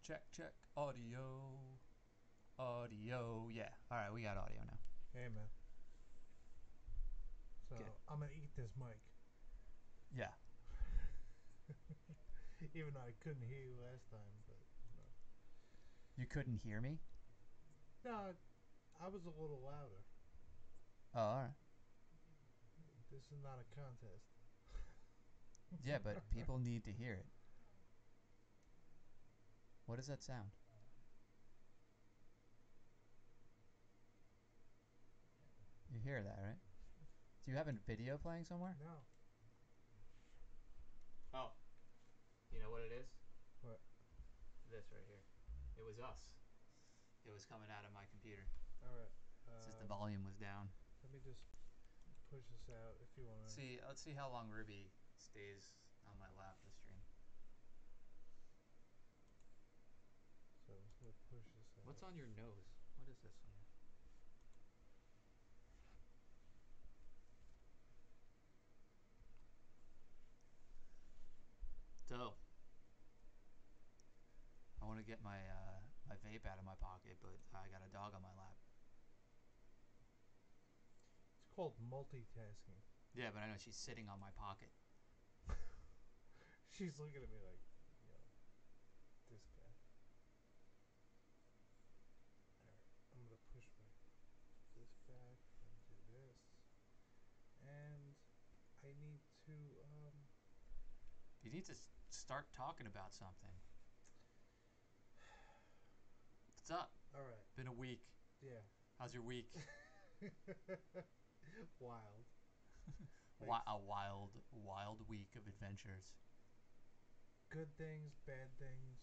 Check, check. Audio. Audio. Yeah. Alright, we got audio now. Hey, man. So, Good. I'm gonna eat this mic. Yeah. Even though I couldn't hear you last time, but no. You couldn't hear me? No, I was a little louder. Oh, alright. This is not a contest. Yeah, but people need to hear it. What does that sound? You hear that, right? Do you have a video playing somewhere? No. Oh. You know what it is? What? This right here. It was us. It was coming out of my computer. Alright. It's just the volume was down. Let me just push this out if you want to. Let's see how long Ruby stays on my lap this stream. So, we'll push this out. What's on your nose? What is this on your... So, I want to get my my vape out of my pocket, but I got a dog on my lap. It's called multitasking. Yeah, but I know she's sitting on my pocket. She's looking at me like, yo, this guy. Alright, I'm gonna push this back and do this. And I need to, You need to start talking about something. What's up? Alright, Been a week. yeah. How's your week? Wild. A wild week of adventures. Good things, bad things.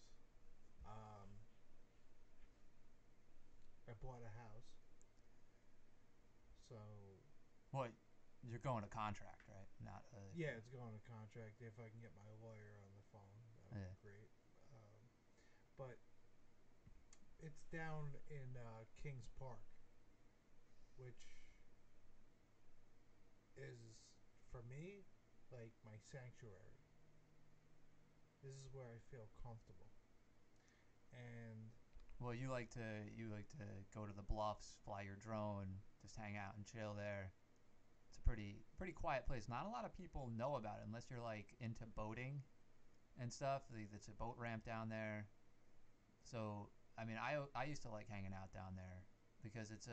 I bought a house. So, What? You're going to contract, right? Not yeah, it's going to contract. If I can get my lawyer on the phone, that would Yeah. be great. But it's down in Kings Park, which is, for me, like my sanctuary. This is where I feel comfortable. And Well, you like to go to the bluffs, fly your drone, just hang out and chill there. It's a pretty quiet place. Not a lot of people know about it unless you're like into boating and stuff. It's a boat ramp down there. So I mean, I used to like hanging out down there because it's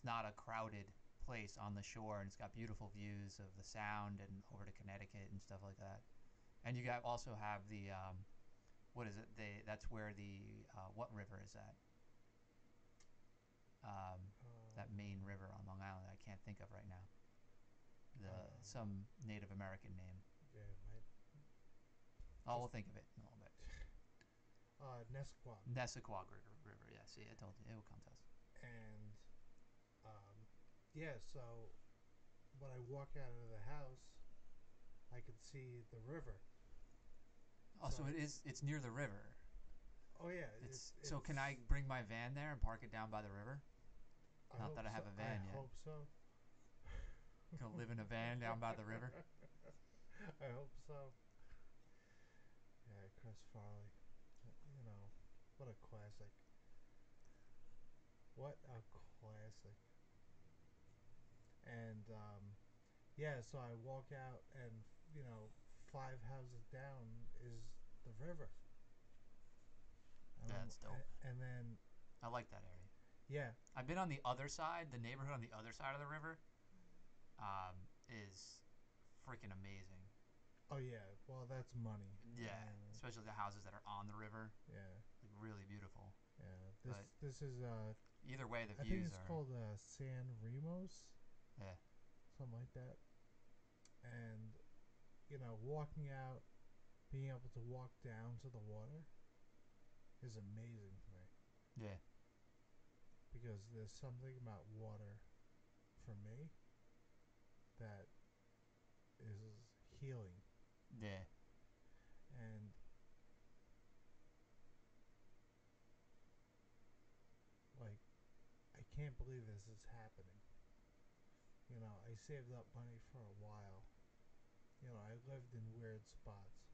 not a crowded place on the shore, and it's got beautiful views of the Sound and over to Connecticut and stuff like that. And you got also have the what is it? That's where the what river is that? That main river on Long Island that I can't think of right now. Some Native American name. yeah, my We'll think of it in a little bit. Nesquak. Nesquak River. Yeah, see, I told you it will come to us. And yeah, so when I walk out of the house, I can see the river. Oh, so it's near the river. Oh yeah, So can I bring my van there and park it down by the river? Not that I have a van yet. I hope so. Gonna live in a van down by the river. I hope so. Yeah, Chris Farley. You know, what a classic. What a classic. And yeah, so I walk out, and 5 houses down is the river. That's dope. And then I like that area. yeah, I've been on the other side. The neighborhood on the other side of the river is freaking amazing. oh yeah, well that's money. Yeah, especially the houses that are on the river. Yeah, Like really beautiful. yeah. But This is either way, the I think views it's are called San Remos, yeah. something like that. And walking out, being able to walk down to the water is amazing to me, Yeah. because there's something about water for me that is healing. Yeah. And like, I can't believe this is happening. I saved up money for a while. I lived in weird spots.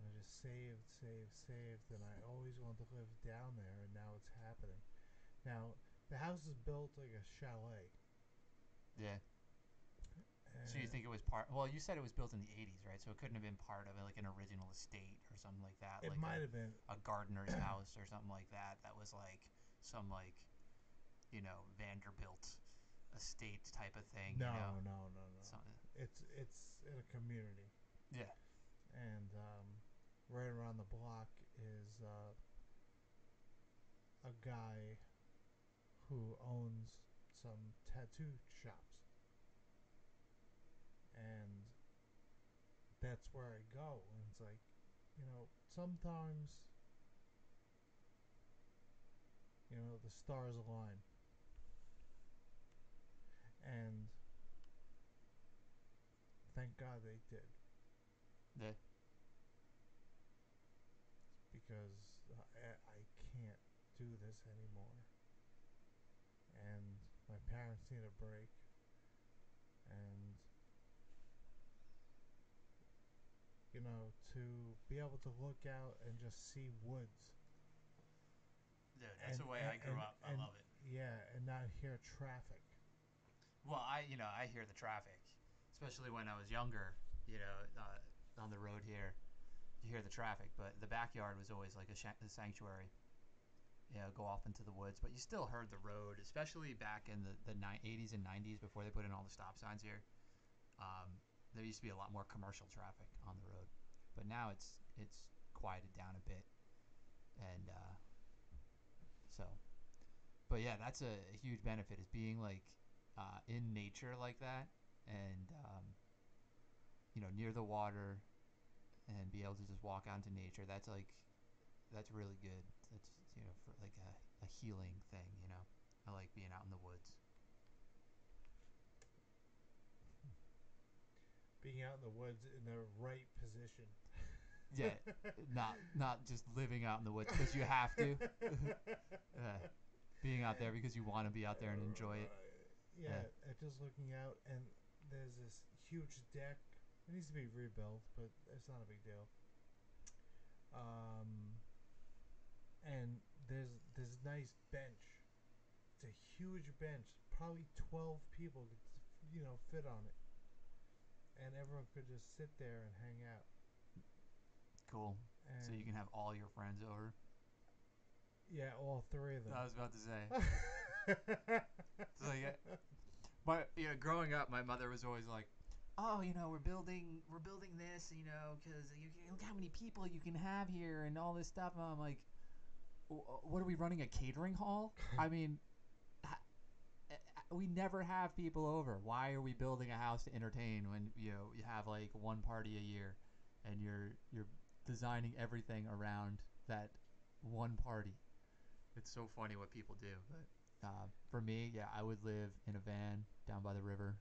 I just saved, and I always wanted to live down there, and now it's happening. Now, the house is built like a chalet. Yeah. So you And think it was part? Well, you said it was built in the '80s, right? So it couldn't have been part of like an original estate or something like that, it like might have been. a gardener's house or something like that. That was like some like Vanderbilt estate type of thing. No, no, no, no. So, It's in a community, yeah. and right around the block is a guy who owns some tattoo shops, and that's where I go. And it's like, sometimes the stars align, and thank God they did, Yeah. because I can't do this anymore, and my parents need a break, and to be able to look out and just see woods, Dude, that's the way I grew up. I and love it. yeah, and not hear traffic. Well, I hear the traffic, especially when I was younger. On the road here, you hear the traffic, but the backyard was always like a sanctuary. Go off into the woods, but you still heard the road, especially back in the 80s and 90s before they put in all the stop signs here. There used to be a lot more commercial traffic on the road, but now it's quieted down a bit, and so. But yeah, that's a huge benefit is being like in nature like that, and near the water, and be able to just walk out into nature. That's really good. That's for like a healing thing. I like being out in the woods. Being out in the woods in the right position. Yeah, not just living out in the woods because you have to. Being out there because you want to be out there and enjoy it. Yeah, just looking out, and there's this huge deck. It needs to be rebuilt, but it's not a big deal. Um, and there's this nice bench. It's a huge bench. Probably 12 people could, fit on it, and everyone could just sit there and hang out. Cool. So And you can have all your friends over. yeah, all three of them. I was about to say. So but growing up, my mother was always like, "Oh, we're building this, because look how many people you can have here and all this stuff." And I'm like, "What are we running a catering hall? I mean, we never have people over. Why are we building a house to entertain when you have like one party a year, and you're designing everything around that one party?" It's so funny what people do. But for me, yeah, I would live in a van down by the river,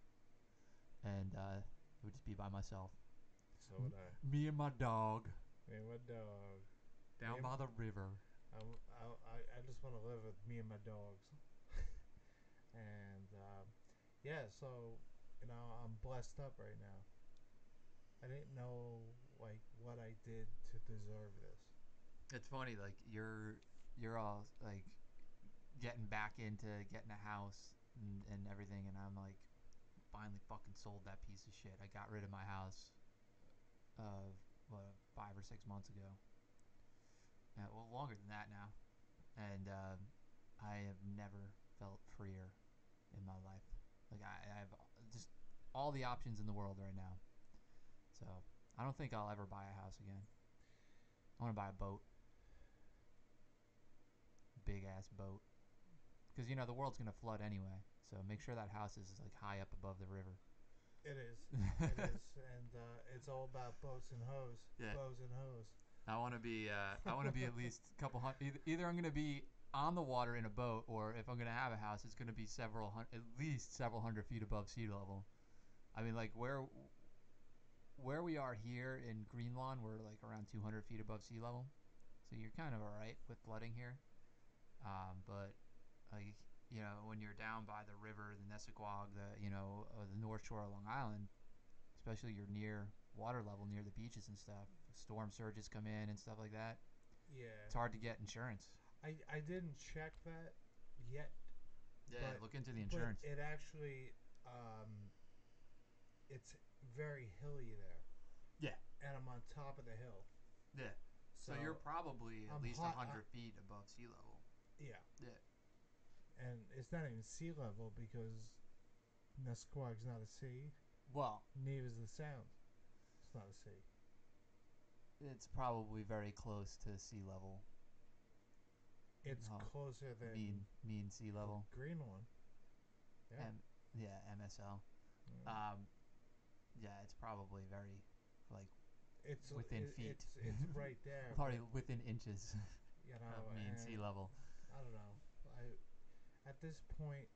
and it would just be by myself. So would I. Me and my dog Me and my dog. down by the river. I just want to live with me and my dogs. And yeah, so I'm blessed up right now. I didn't know like what I did to deserve this. It's funny, like you're all like getting back into getting a house and everything, and I'm like finally fucking sold that piece of shit. I got rid of my house what 5 or 6 months ago. Well, longer than that now, and I have never felt freer in my life. Like I have just all the options in the world right now. So I don't think I'll ever buy a house again. I want to buy a boat, big ass boat, because the world's gonna flood anyway. So make sure that house is like high up above the river. It is. It is, and it's all about boats and hoes. Yeah. Bows and hoes. I want to be. I want to be at least a couple hundred. Either I'm gonna be on the water in a boat, or if I'm gonna have a house, it's gonna be at least several hundred feet above sea level. I mean, like where we are here in Greenlawn, we're like around 200 feet above sea level, so you're kind of alright with flooding here. But like when you're down by the river, the Nessequag, the North Shore of Long Island, especially you're near water level, near the beaches and stuff. storm surges come in and stuff like that. Yeah. It's hard to get insurance. I didn't check that yet, Yeah, but look into the but insurance. it actually it's very hilly there, Yeah, and I'm on top of the hill, yeah. So so you're probably at I'm least hot. 100 feet above sea level. Yeah, Yeah, and it's not even sea level because Nesquik's not a sea. well, Neither is the Sound. It's not a sea. it's probably very close to sea level. It's Oh, closer than mean sea level. Greenland. Yeah. Yeah, MSL. Mm. Um, yeah, it's probably very like It's within feet. it's right there, Probably but within inches you of know, mean sea and level. I don't know. At this point,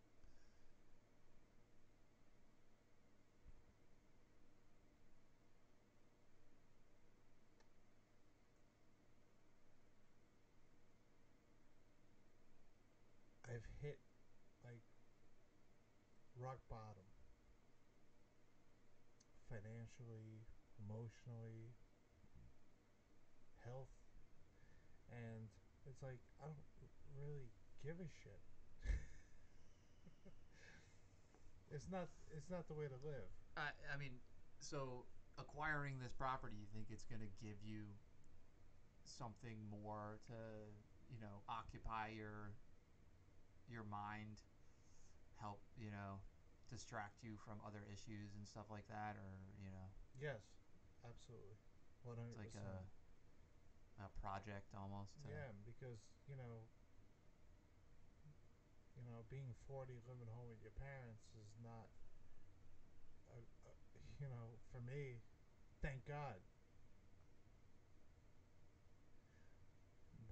I've hit like rock bottom financially, emotionally, health, and it's like I don't really give a shit. It's not the way to live. I mean, so acquiring this property, you think it's going to give you something more to, occupy your mind, help, distract you from other issues and stuff like that, or Yes, absolutely, one it's hundred like percent. a project almost to, Yeah, because being 40, living home with your parents is not, for me. Thank God,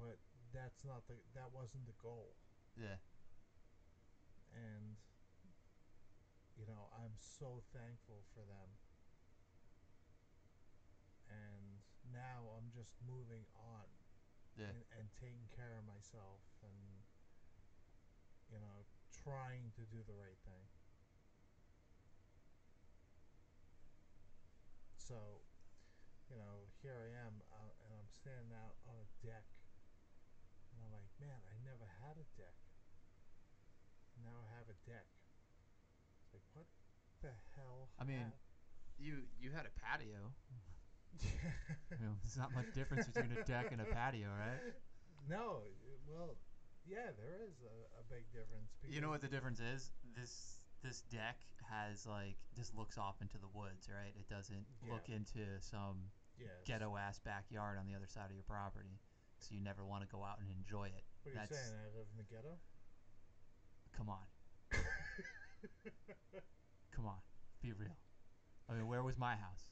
but that wasn't the goal, yeah, and I'm so thankful for them, and now I'm just moving on yeah. and taking care of myself and trying to do the right thing. So here I am, and I'm standing out on a deck, and I'm like, man, I never had a deck. Now I have a deck. It's like, what the hell I mean, happened? you had a patio. There's not much difference between a deck and a patio, right? No, well, yeah, there is a big difference You know because what the difference is? This deck has like just looks off into the woods, right? It doesn't yeah, look into some yes. ghetto ass backyard on the other side of your property. So you never want to go out and enjoy it. What are you That's saying? I live in the ghetto. come on. Come on. Be real. I mean, where was my house?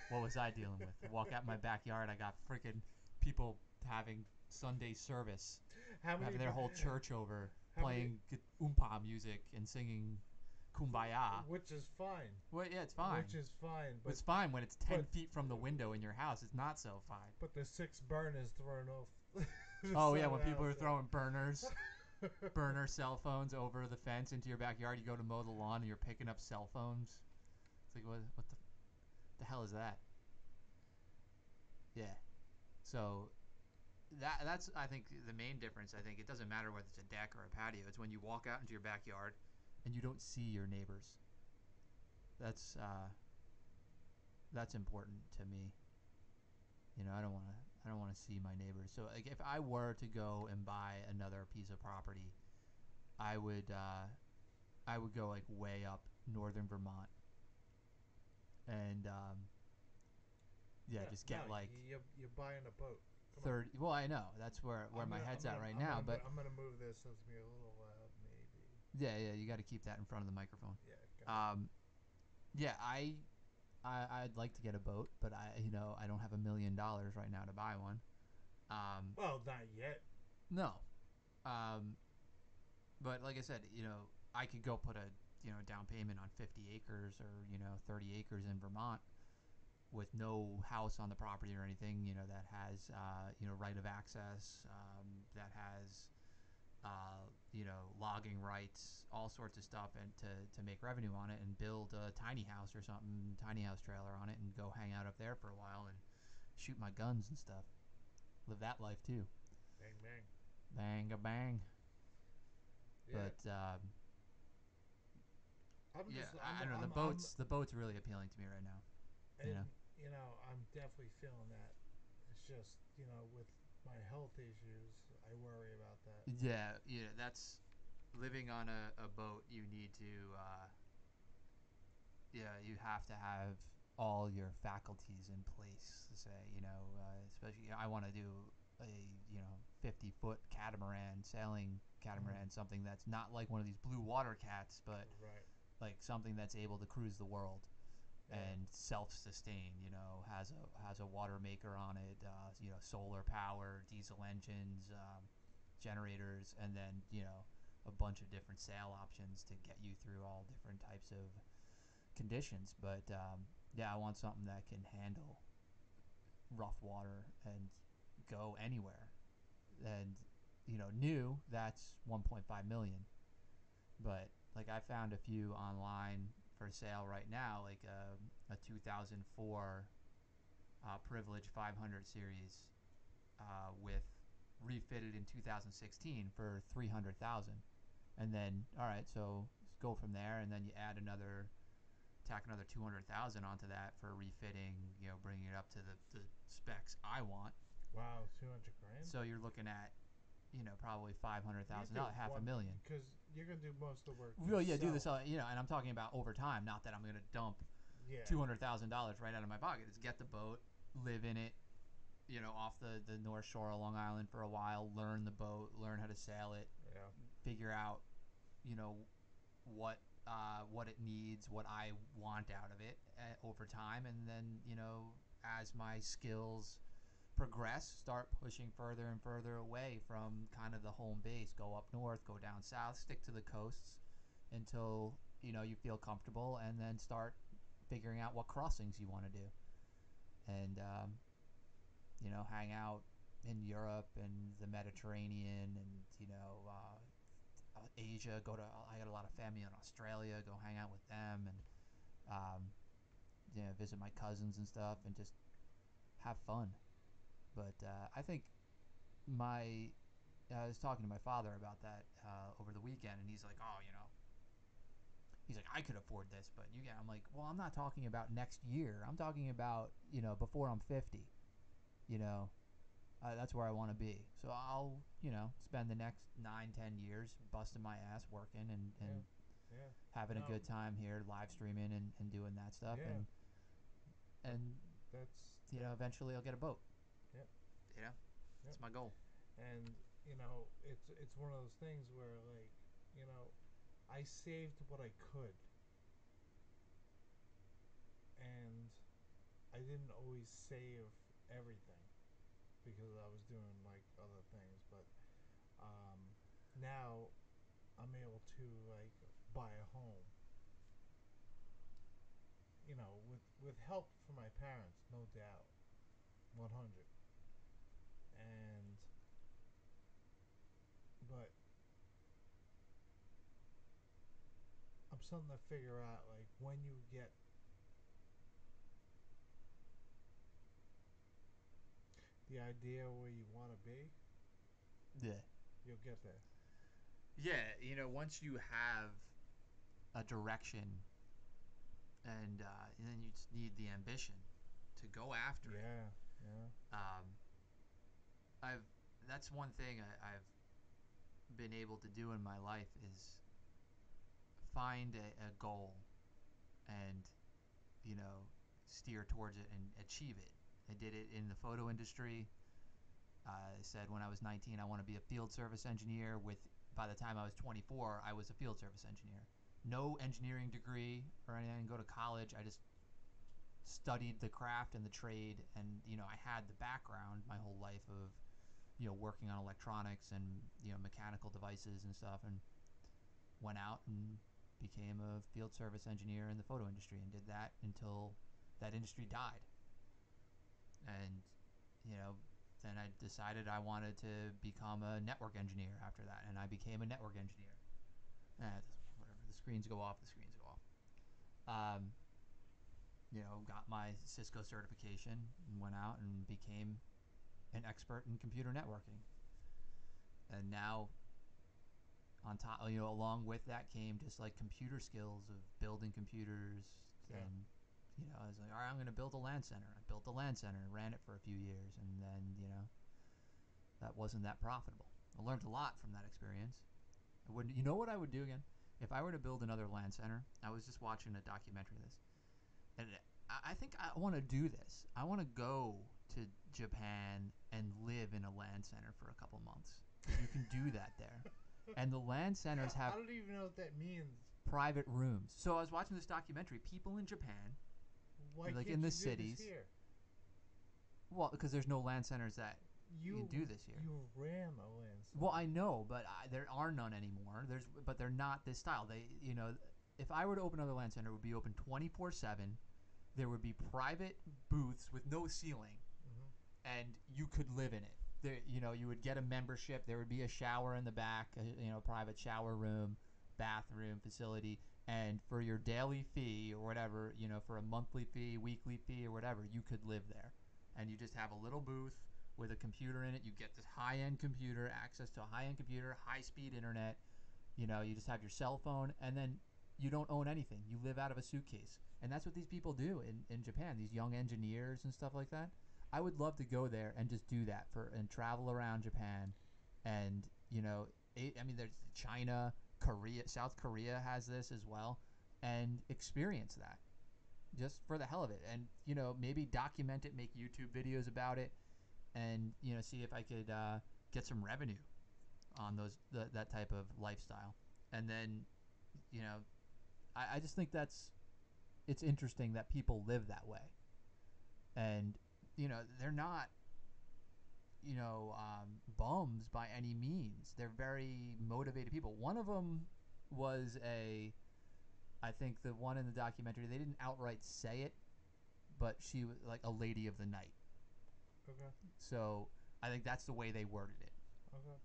What was I dealing with? Walk out my backyard, I got freaking people having Sunday service, how many? having their whole church over, How many? playing oompa music and singing kumbaya. Which is fine. Well, yeah, it's fine. Which is fine, It's fine when it's 10 but feet from the window in your house. It's not so fine. but the six burners thrown off. The Oh, side yeah, of when the people house, are throwing burners, yeah. burner cell phones over the fence into your backyard, you go to mow the lawn and you're picking up cell phones. It's like, what the hell is that? Yeah. So that's I think the main difference. I think it doesn't matter whether it's a deck or a patio. It's when you walk out into your backyard and you don't see your neighbors. That's that's important to me. I don't want to see my neighbors. So like if I were to go and buy another piece of property, I would go like way up northern Vermont and yeah, Yeah, just no, get like you're buying a boat. Come on. 30. Well, I know that's where my head's at right now, but I'm gonna move this so it's gonna be a little loud, maybe. yeah, you got to keep that in front of the microphone. Yeah, got it. Um, yeah, I'd like to get a boat, but I don't have $1 million right now to buy one. Well, not yet. No. Um, but like I said, I could go put a down payment on 50 acres or 30 acres in Vermont with no house on the property or anything. That has right of access, that has logging rights, all sorts of stuff, and to make revenue on it and build a tiny house or something, tiny house trailer on it, and go hang out up there for a while and shoot my guns and stuff. Live that life too. Bang bang. Bang a bang. Yeah. But I'm yeah, just I don't know. The boat's really appealing to me right now. You and know. I'm definitely feeling that. It's just with my health issues, I worry about that. Yeah, yeah. That's living on a boat. You need to. Yeah, you have to have all your faculties in place to say, especially I want to do a 50-foot catamaran, sailing Mm. catamaran, something that's not like one of these blue water cats, but Right. like something that's able to cruise the world Yeah. and self-sustain. Has a water maker on it, solar power, diesel engines, generators, and then a bunch of different sail options to get you through all different types of conditions. But yeah, I want something that can handle rough water and go anywhere. And new, that's 1.5 million. But like I found a few online for sale right now, like a 2004 Privilege 500 series with refitted in 2016 for 300,000. And then all right, so go from there, and then you add tack another 200,000 onto that for refitting, bringing it up to the specs I want. Wow, 200 grand. So you're looking at, probably You $500,000, do half a one million. because you're gonna do most of the work Well, yeah, do yourself. this, and I'm talking about over time. Not that I'm going to dump Yeah. $200,000 right out of my pocket. It's get the boat, live in it, off the North Shore of Long Island for a while, learn the boat, learn how to sail it, Yeah. figure out, you know, what it needs, what I want out of it over time, and then as my skills progress, start pushing further and further away from kind of the home base. Go up north, go down south, stick to the coasts until you feel comfortable, and then start figuring out what crossings you want to do, and hang out in Europe and the Mediterranean, and Asia. I got a lot of family in Australia. Go hang out with them, and um, visit my cousins and stuff, and just have fun. But I think my I was talking to my father about that over the weekend, and he's like, "Oh, he's like, I could afford this, but you get." I'm like, "Well, I'm not talking about next year. I'm talking about before I'm 50. You know, that's where I want to be. So I'll spend the next 9, 10 years busting my ass working and Yeah. Yeah. having a No. good time here, live streaming and doing that stuff, Yeah. That, and that's that. eventually I'll get a boat. Yep. You know, Yep. that's my goal." And it's one of those things where like I saved what I could, and I didn't always save everything because I was doing like other things. But um, now I'm able to like buy a home, with help from my parents, no doubt, 100. And but I'm starting to figure out like when you get the idea where you want to be, Yeah. you'll get there. Yeah, once you have a direction, and then you just need the ambition to go after it. Yeah, yeah, Um, I've That's one thing I've been able to do in my life is find a goal and you know steer towards it and achieve it. I did it in the photo industry. I said when I was 19 I want to be a field service engineer. By the time I was 24 I was a field service engineer. No engineering degree or anything. Go to college. I just studied the craft and the trade, and I had the background my whole life of working on electronics and mechanical devices and stuff, and went out and became a field service engineer in the photo industry and did that until that industry died. And then I decided I wanted to become a network engineer after that, and I became a network engineer. Whatever. The screens go off. The screens go off. got my Cisco certification and went out and became an expert in computer networking. And now, on top, along with that came just like computer skills of building computers. Yeah. And I was like, all right, I'm going to build a LAN center. I built a LAN center and ran it for a few years, and then that wasn't that profitable. I learned a lot from that experience. I wouldn't. You know what I would do again? If I were to build another LAN center, I was just watching a documentary of this, and I think I want to do this. I want to go to Japan and live in a LAN center for a couple months. You can do that there. And the LAN centers have I don't even know what that means. private rooms. So I was watching this documentary. People in Japan, Why like can't in the you do cities, this here? well, because there's no LAN centers that you can do this here. You ran a LAN center. Well, I know, but there are none anymore. But they're not this style. If I were to open another LAN center, it would be open 24/7. There would be private booths with no ceiling, and you could live in it. There, you would get a membership. There would be a shower in the back, private shower room, bathroom facility, and for your daily fee or whatever, for a monthly fee, weekly fee or whatever, you could live there, and you just have a little booth with a computer in it. You get this high-end computer, access to a high-end computer, high-speed internet. You just have your cell phone, and then you don't own anything. You live out of a suitcase, and that's what these people do in Japan. These young engineers and stuff like that. I would love to go there and just do that and travel around Japan, and there's China, Korea, South Korea has this as well, and experience that just for the hell of it, and maybe document it, make YouTube videos about it, and see if I could get some revenue on that type of lifestyle, and then I just think it's interesting that people live that way, and they're not bums by any means. They're very motivated people. One of them was I think the one in the documentary, they didn't outright say it, but she was like a lady of the night. Okay. So I think that's the way they worded it. Okay.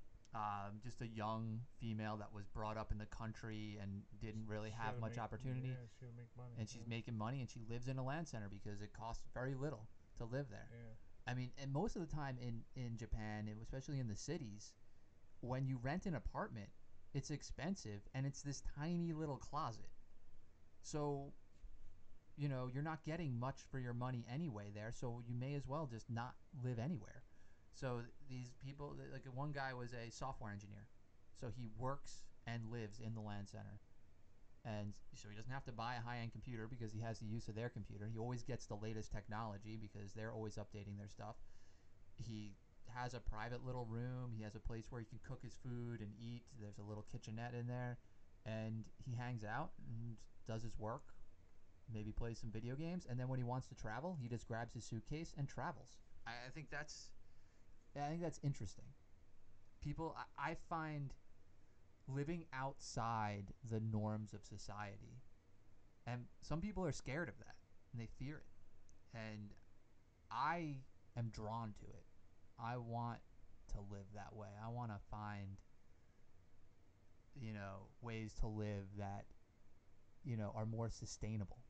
Just a young female that was brought up in the country and didn't really have much opportunity. Yeah, she'll make money. And she's making money, and she lives in a LAN center because it costs very little to live there. Yeah. I mean, and most of the time in Japan, especially in the cities, when you rent an apartment, it's expensive, and it's this tiny little closet. So, you're not getting much for your money anyway there, so you may as well just not live anywhere. So these people, like one guy was a software engineer, so he works and lives in the LAN center. And so he doesn't have to buy a high-end computer because he has the use of their computer. He always gets the latest technology because they're always updating their stuff. He has a private little room. He has a place where he can cook his food and eat. There's a little kitchenette in there. And he hangs out and does his work, maybe plays some video games. And then when he wants to travel, he just grabs his suitcase and travels. I think that's interesting. I find living outside the norms of society, and some people are scared of that and they fear it, and I am drawn to it. I want to live that way. I want to find ways to live that are more sustainable.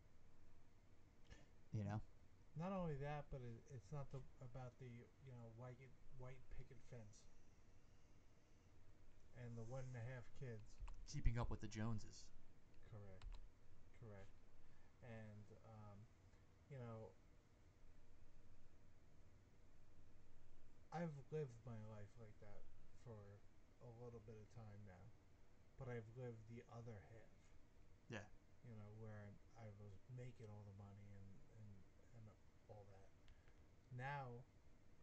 Not only that, but it's not about the white picket fence and the 1.5 kids. Keeping up with the Joneses. Correct. Correct. And you know, I've lived my life like that for a little bit of time now, but I've lived the other half. Yeah. Where I was making all the money and all that. Now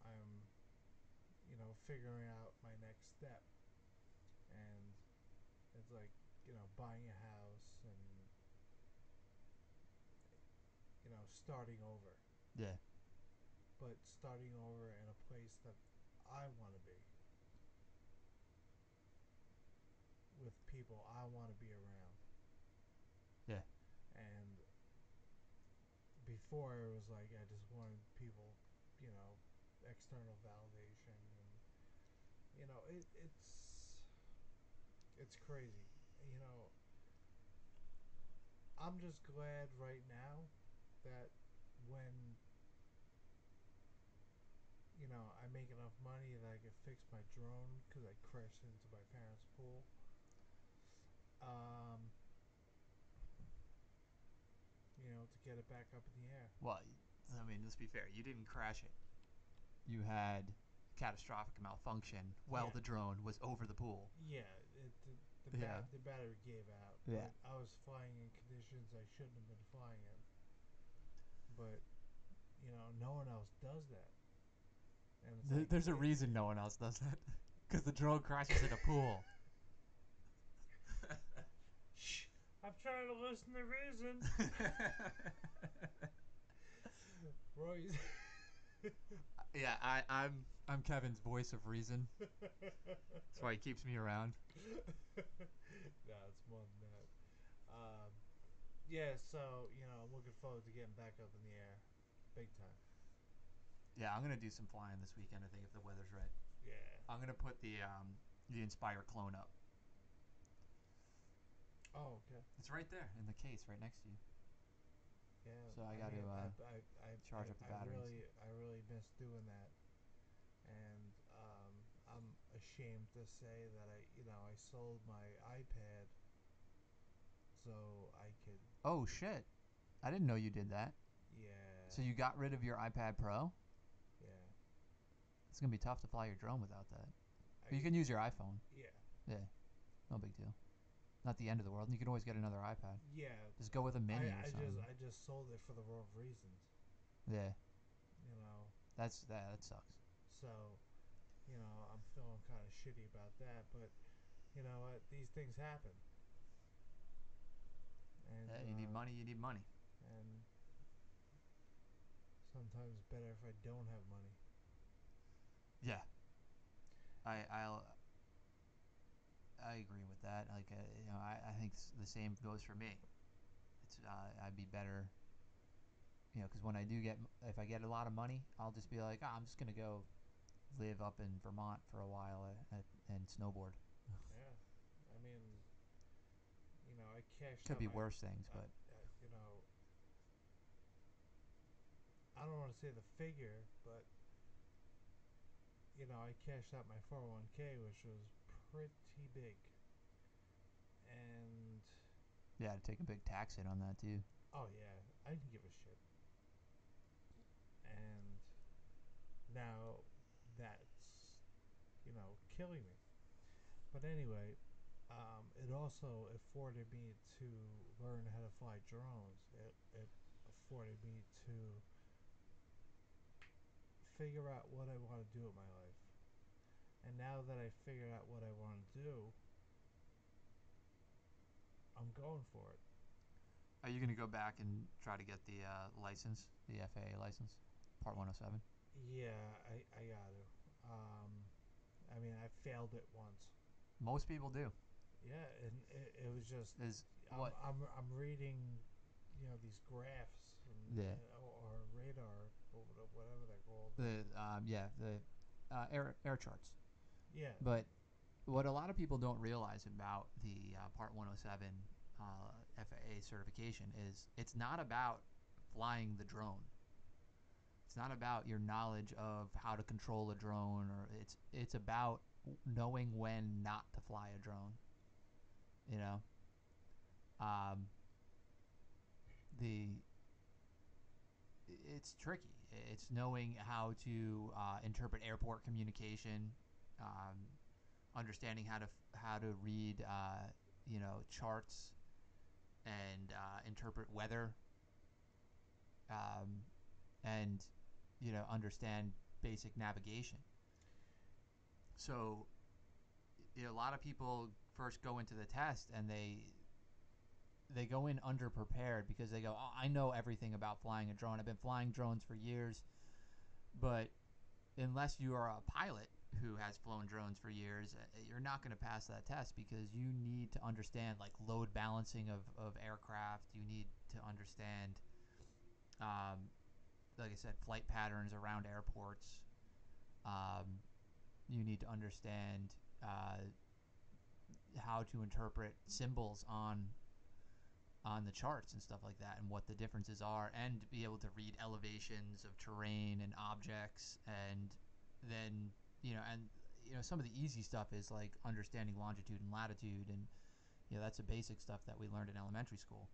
I'm figuring out my next step, and it's like buying a house and starting over, Yeah. but starting over in a place that I want to be, with people I want to be around. Yeah. And before it was like I just wanted people, external validation, and it's crazy. I'm just glad right now that when I make enough money that I can fix my drone because I crashed into my parents' pool. Um, to get it back up in the air. Well, I mean, let's be fair. You didn't crash it. You had catastrophic malfunction while Yeah, the drone was over the pool. yeah. Yeah. The battery gave out, Yeah. but I was flying in conditions I shouldn't have been flying in. But no one else does that, and it's like There's a reason no one else does that. Because the drone crashes in a pool. shh. I'm trying to listen to reason. Roy. Yeah, I'm Kevin's voice of reason. That's why he keeps me around. No, it's more than that. Um, yeah, so I'm looking forward to getting back up in the air, big time. Yeah, I'm gonna do some flying this weekend. I think if the weather's right, Yeah. I'm gonna put the Inspire clone up. Oh, okay. It's right there in the case, right next to you. Yeah. So I I got to mean, charge up the batteries. I really miss doing that, and I'm ashamed to say that I sold my iPad so I could. Oh shit! I didn't know you did that. Yeah. So you got rid of your iPad Pro? Yeah. It's gonna be tough to fly your drone without that. I. But you can use your iPhone. Yeah. Yeah, no big deal. Not the end of the world. You can always get another iPad. Yeah. Just go with a mini or something. I just sold it for the wrong reasons. Yeah, You know. that sucks. So, I'm feeling kind of shitty about that, but you know what? These things happen, and Yeah, you need money. You need money. and sometimes it's better if I don't have money. Yeah, I I agree with that. Like I think the same goes for me. It's I'd be better, because when I do get if I get a lot of money, I'll just be like, I'm just gonna go live up in Vermont for a while and snowboard. Yeah, I mean, I cashed Could out be my, worse things, but I don't want to say the figure, but I cashed out my 401k, which was pretty big, and yeah, to take a big tax hit on that too. oh yeah, I didn't give a shit, and now that's killing me. But anyway, it also afforded me to learn how to fly drones. It afforded me to figure out what I want to do with my life. And now that I figured out what I want to do, I'm going for it. Are you gonna go back and try to get the license, the FAA license, Part 107? Yeah, I got to. I mean, I failed it once. Most people do. Yeah, and it was just Is what? I'm reading, these graphs Yeah. or radar or whatever they're called. The air charts. Yeah, But what a lot of people don't realize about the Part 107 FAA certification is it's not about flying the drone. It's not about your knowledge of how to control a drone, or it's about knowing when not to fly a drone. You know, um, the it's tricky. It's knowing how to interpret airport communication, um, understanding how to read charts and interpret weather, um, and understand basic navigation. So a lot of people first go into the test and they go in underprepared because they go, oh, I know everything about flying a drone. I've been flying drones for years. But unless you are a pilot who has flown drones for years, you're not going to pass that test because you need to understand like load balancing of aircraft. You need to understand, like I said, flight patterns around airports. You need to understand how to interpret symbols on on the charts and stuff like that, and what the differences are, and be able to read elevations of terrain and objects. And then some of the easy stuff is like understanding longitude and latitude, and that's the basic stuff that we learned in elementary school.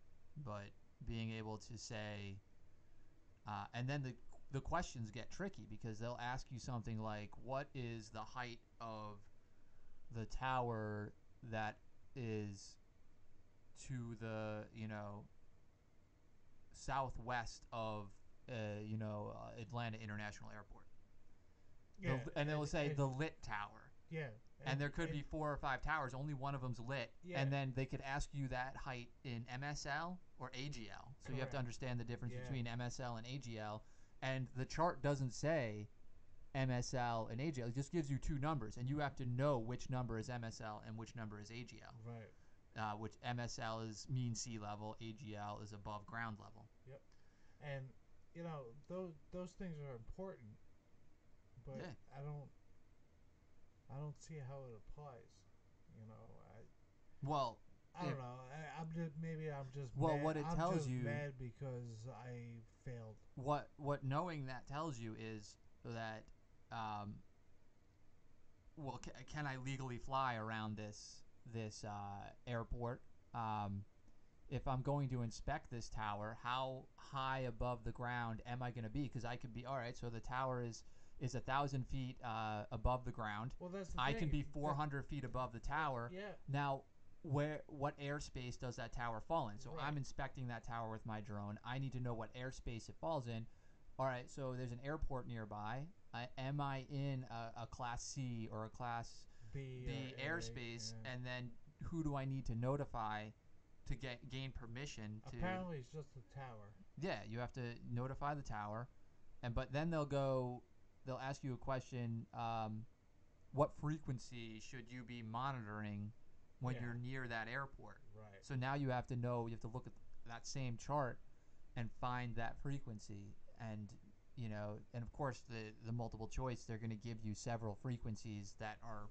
But being able to say, and then the questions get tricky because they'll ask you something like, what is the height of the tower that is to the southwest of Atlanta International Airport? Yeah, And they'll say the lit tower. Yeah. And there could be 4 or 5 towers. Only one of them's lit. Yeah. And then they could ask you that height in MSL or AGL. So you have to understand the difference between MSL and AGL. And the chart doesn't say MSL and AGL. It just gives you 2 numbers. And you have to know which number is MSL and which number is AGL. Right. Which MSL is mean sea level. AGL is above ground level. Yep. And, those things are important. But I don't see how it applies. Well, I don't know. I'm just well, mad. what it I'm tells just you, mad because I failed. What knowing that tells you is that, can I legally fly around this airport? If I'm going to inspect this tower, how high above the ground am I going to be? Because I could be, all right, so the tower is 1,000 feet above the ground. Well, that's the I thing. can be 400 feet above the tower. Yeah. Now, what airspace does that tower fall in? So Right. I'm inspecting that tower with my drone. I need to know what airspace it falls in. All right, so there's an airport nearby. Am I in a Class C or a Class B airspace? Yeah. And then who do I need to notify to gain permission to? Apparently, it's just the tower. Yeah, you have to notify the tower, but then they'll ask you a question. What frequency should you be monitoring when you're near that airport? Right. So now you have to look at that same chart and find that frequency. And and of course the multiple choice, they're going to give you several frequencies that are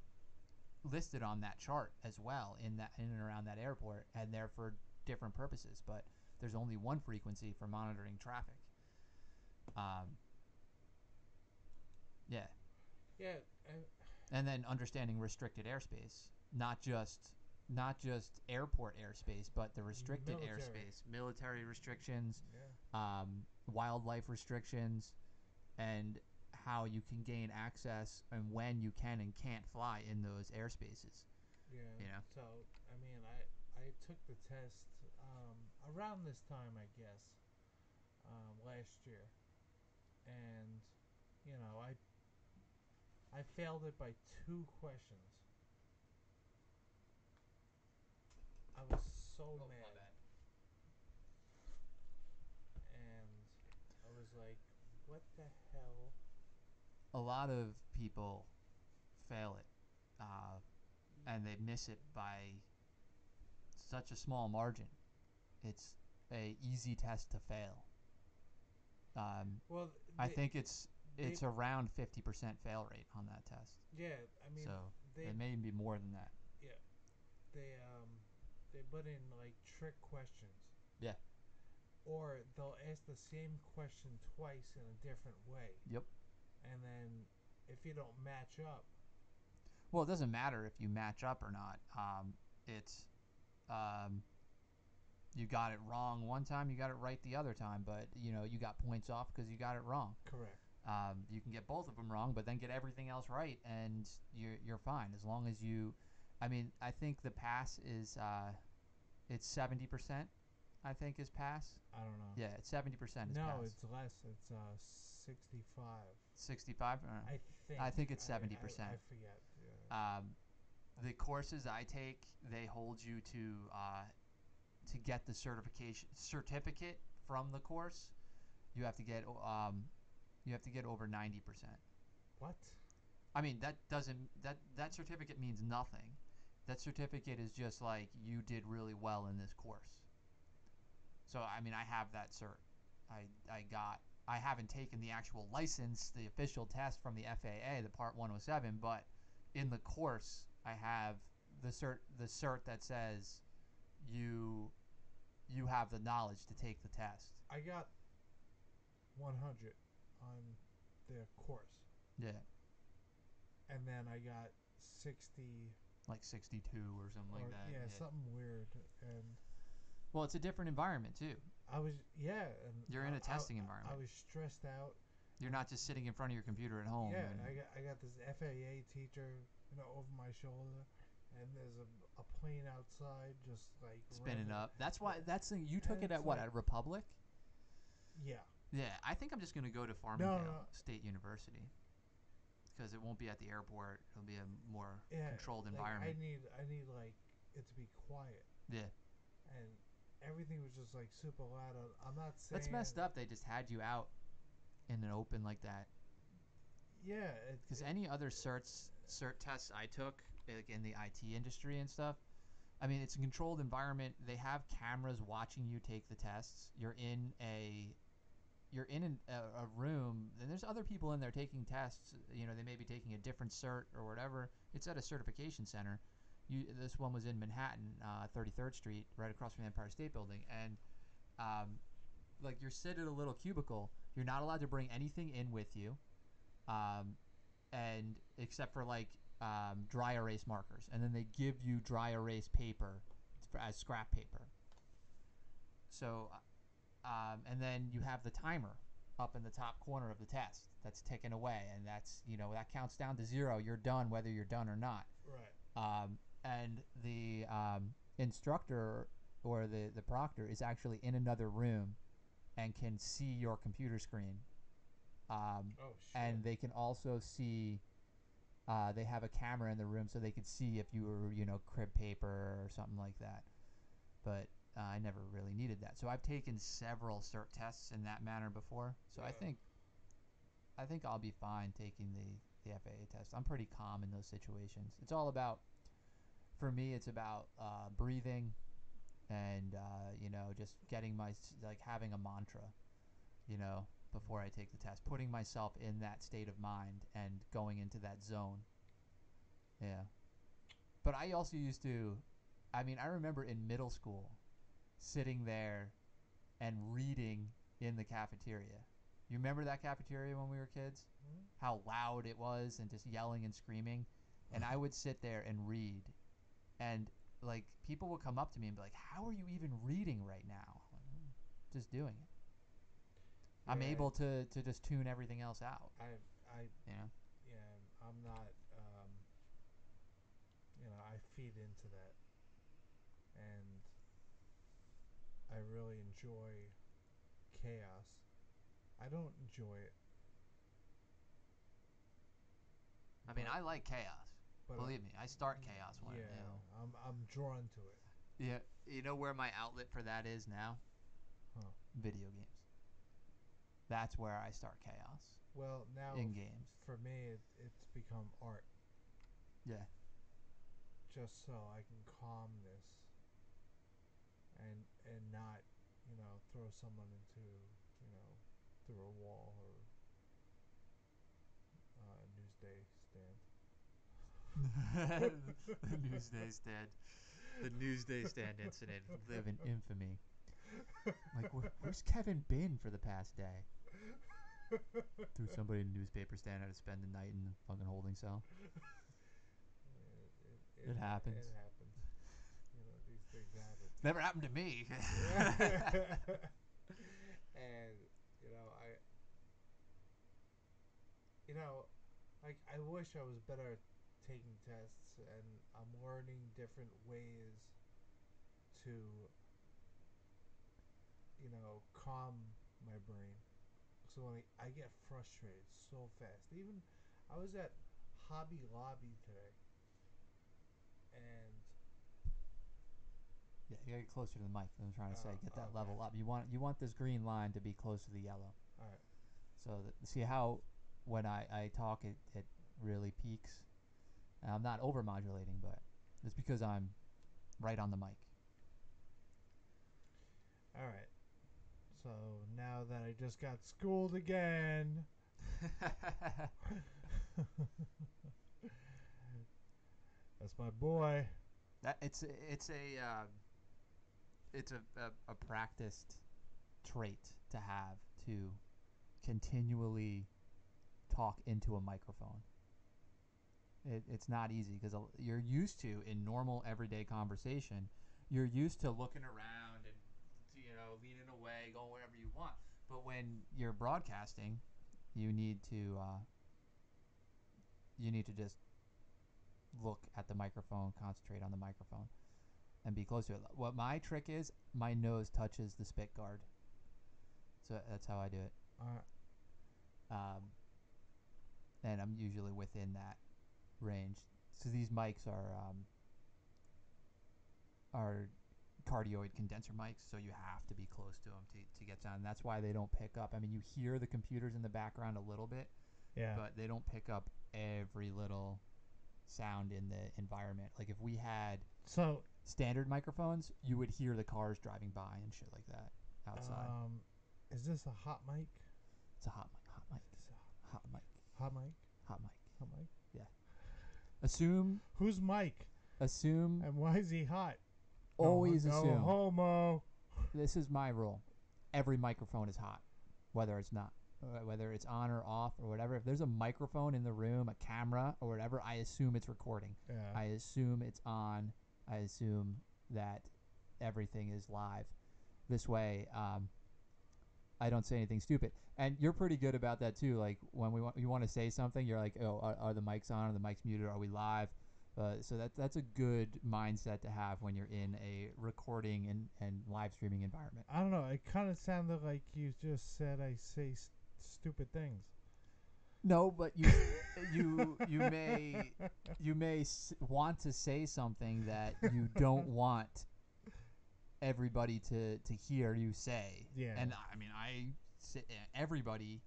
listed on that chart as well in and around that airport, and they're for different purposes, but there's only one frequency for monitoring traffic. Yeah. And then understanding restricted airspace, not just airport airspace, but the restricted airspace, military restrictions, wildlife restrictions, and how you can gain access and when you can and can't fly in those airspaces. Yeah. So I took the test around this time, I guess, last year, and I failed it by 2 questions. I was so mad. And I was like, what the hell? A lot of people fail it, and they miss it by such a small margin. It's a easy test to fail. Well, I think it's around 50% fail rate on that test. Yeah, so it may be more than that. Yeah, they put in like trick questions. Yeah. Or they'll ask the same question twice in a different way. Yep. And then if you don't match up. Well, it doesn't matter if you match up or not. It's you got it wrong one time, you got it right the other time, but you got points off because you got it wrong. Correct. You can get both of them wrong, but then get everything else right, and you're fine as long as you. I think the pass is it's 70%. I think is pass. I don't know. Yeah, it's 70% is pass. No, it's less. It's 65. 65. I think it's 70%. I forget. Yeah. The courses I take, they hold you to get the certificate from the course. You have to get over 90%. What? That certificate means nothing. That certificate is just like you did really well in this course. So I have that cert. I haven't taken the actual license, the official test from the FAA, the Part 107, but in the course I have the cert that says you you have the knowledge to take the test. I got 100 on the course, Yeah, and then I got 60 like 62 or something or like that. yeah, Yeah. something weird. And Well, it's a different environment too. I was and You're in a testing I environment. was stressed out. You're not just sitting in front of your computer at home. Yeah, And I got this FAA teacher, over my shoulder, and there's a plane outside just like spinning revving. up. That's why. That's the, you took And it at it's what, like, at Republic? yeah, Yeah, I think I'm just gonna go to no, Farmingdale no, State University because it won't be at the airport. It'll be a more yeah, controlled like environment. I need like it to be quiet, Yeah, and everything was just like super loud. I'm not saying that's messed up. They just had you out in an open like that. yeah, Because any other cert tests I took, like in the IT industry and stuff, I mean, it's a controlled environment. They have cameras watching you take the tests. You're in a room, and there's other people in there taking tests. They may be taking a different cert or whatever. It's at a certification center. This one was in Manhattan, 33rd Street, right across from the Empire State Building, and like you're sitting in a little cubicle. You're not allowed to bring anything in with you, um, and except for like dry erase markers, and then they give you dry erase paper as scrap paper. So and then you have the timer up in the top corner of the test that's ticking away, and that's that counts down to 0. You're done whether you're done or not. right. And the instructor or the proctor is actually in another room and can see your computer screen. Oh shit. And they can also see. They have a camera in the room so they could see if you were crib paper or something like that. But I never really needed that. So I've taken several cert tests in that manner before. So Yeah. I think I'll be fine taking the FAA test. I'm pretty calm in those situations. It's all about, for me, it's about breathing and just getting like having a mantra, before I take the test, putting myself in that state of mind and going into that zone. Yeah. But I also used to, I remember in middle school sitting there and reading in the cafeteria. You remember that cafeteria when we were kids? Hmm? How loud it was and just yelling and screaming. And I would sit there and read. And like people would come up to me and be like, "How are you even reading right now?" Just doing it. I'm Yeah, able to just tune everything else out. I Yeah. yeah, I'm not. I feed into that, and I really enjoy chaos. I don't enjoy it, I but like chaos. but Believe me, I start chaos when yeah, I'm drawn to it. Yeah. You know where my outlet for that is now? Huh. Video games. That's where I start chaos Well, now in games. for me, it's become art, Yeah. just so I can calm this and not throw someone into through a wall or newsday stand. The Newsday Stand. The Newsday Stand incident live in infamy. Like, where's Kevin been for the past day? Threw somebody in a newspaper stand had to spend the night in the fucking holding cell. It happens. It happens. These things happen. Never happened to me. And like I wish I was better at taking tests, and I'm learning different ways to calm my brain. So like I get frustrated so fast. Even I was at Hobby Lobby today, and Yeah, you gotta get closer to the mic. I'm trying to say, get that okay. level up. You want this green line to be close to the yellow. All right. So see how when I talk it really peaks. And I'm not overmodulating, but it's because I'm right on the mic. All right. So now that I just got schooled again. That's my boy. That it's a it's a practiced trait to have to continually talk into a microphone. It's not easy because you're used to, in normal everyday conversation, you're used to looking around and leaning away, going wherever you want. But when you're broadcasting, you need to just look at the microphone, concentrate on the microphone, and be close to it. What my trick is, my nose touches the spit guard, so that's how I do it. And I'm usually within that range. So these mics are cardioid condenser mics, so you have to be close to them to get sound. And that's why they don't pick up. I mean, you hear the computers in the background a little bit, but they don't pick up every little sound in the environment. Like if we had standard microphones, you would hear the cars driving by and shit like that outside. Is this a hot mic? It's a hot mic. Hot mic. Hot mic? Hot mic. Hot mic? Yeah. Assume. Who's Mike? Assume. And why is he hot? Always assume. No homo. This is my rule. Every microphone is hot, whether it's not. Whether it's on or off or whatever. If there's a microphone in the room, a camera or whatever, I assume it's recording. Yeah. I assume it's on. I assume that everything is live. This way, I don't say anything stupid. And you're pretty good about that too. Like when you want to say something, you're like, oh, are the mics on? Are the mics muted? Are we live? So that's a good mindset to have when you're in a recording and live streaming environment. I don't know. It kind of sounded like you just said I say stupid things. No, but you may want to say something that you don't want everybody to hear you say. Yeah. And I mean, everybody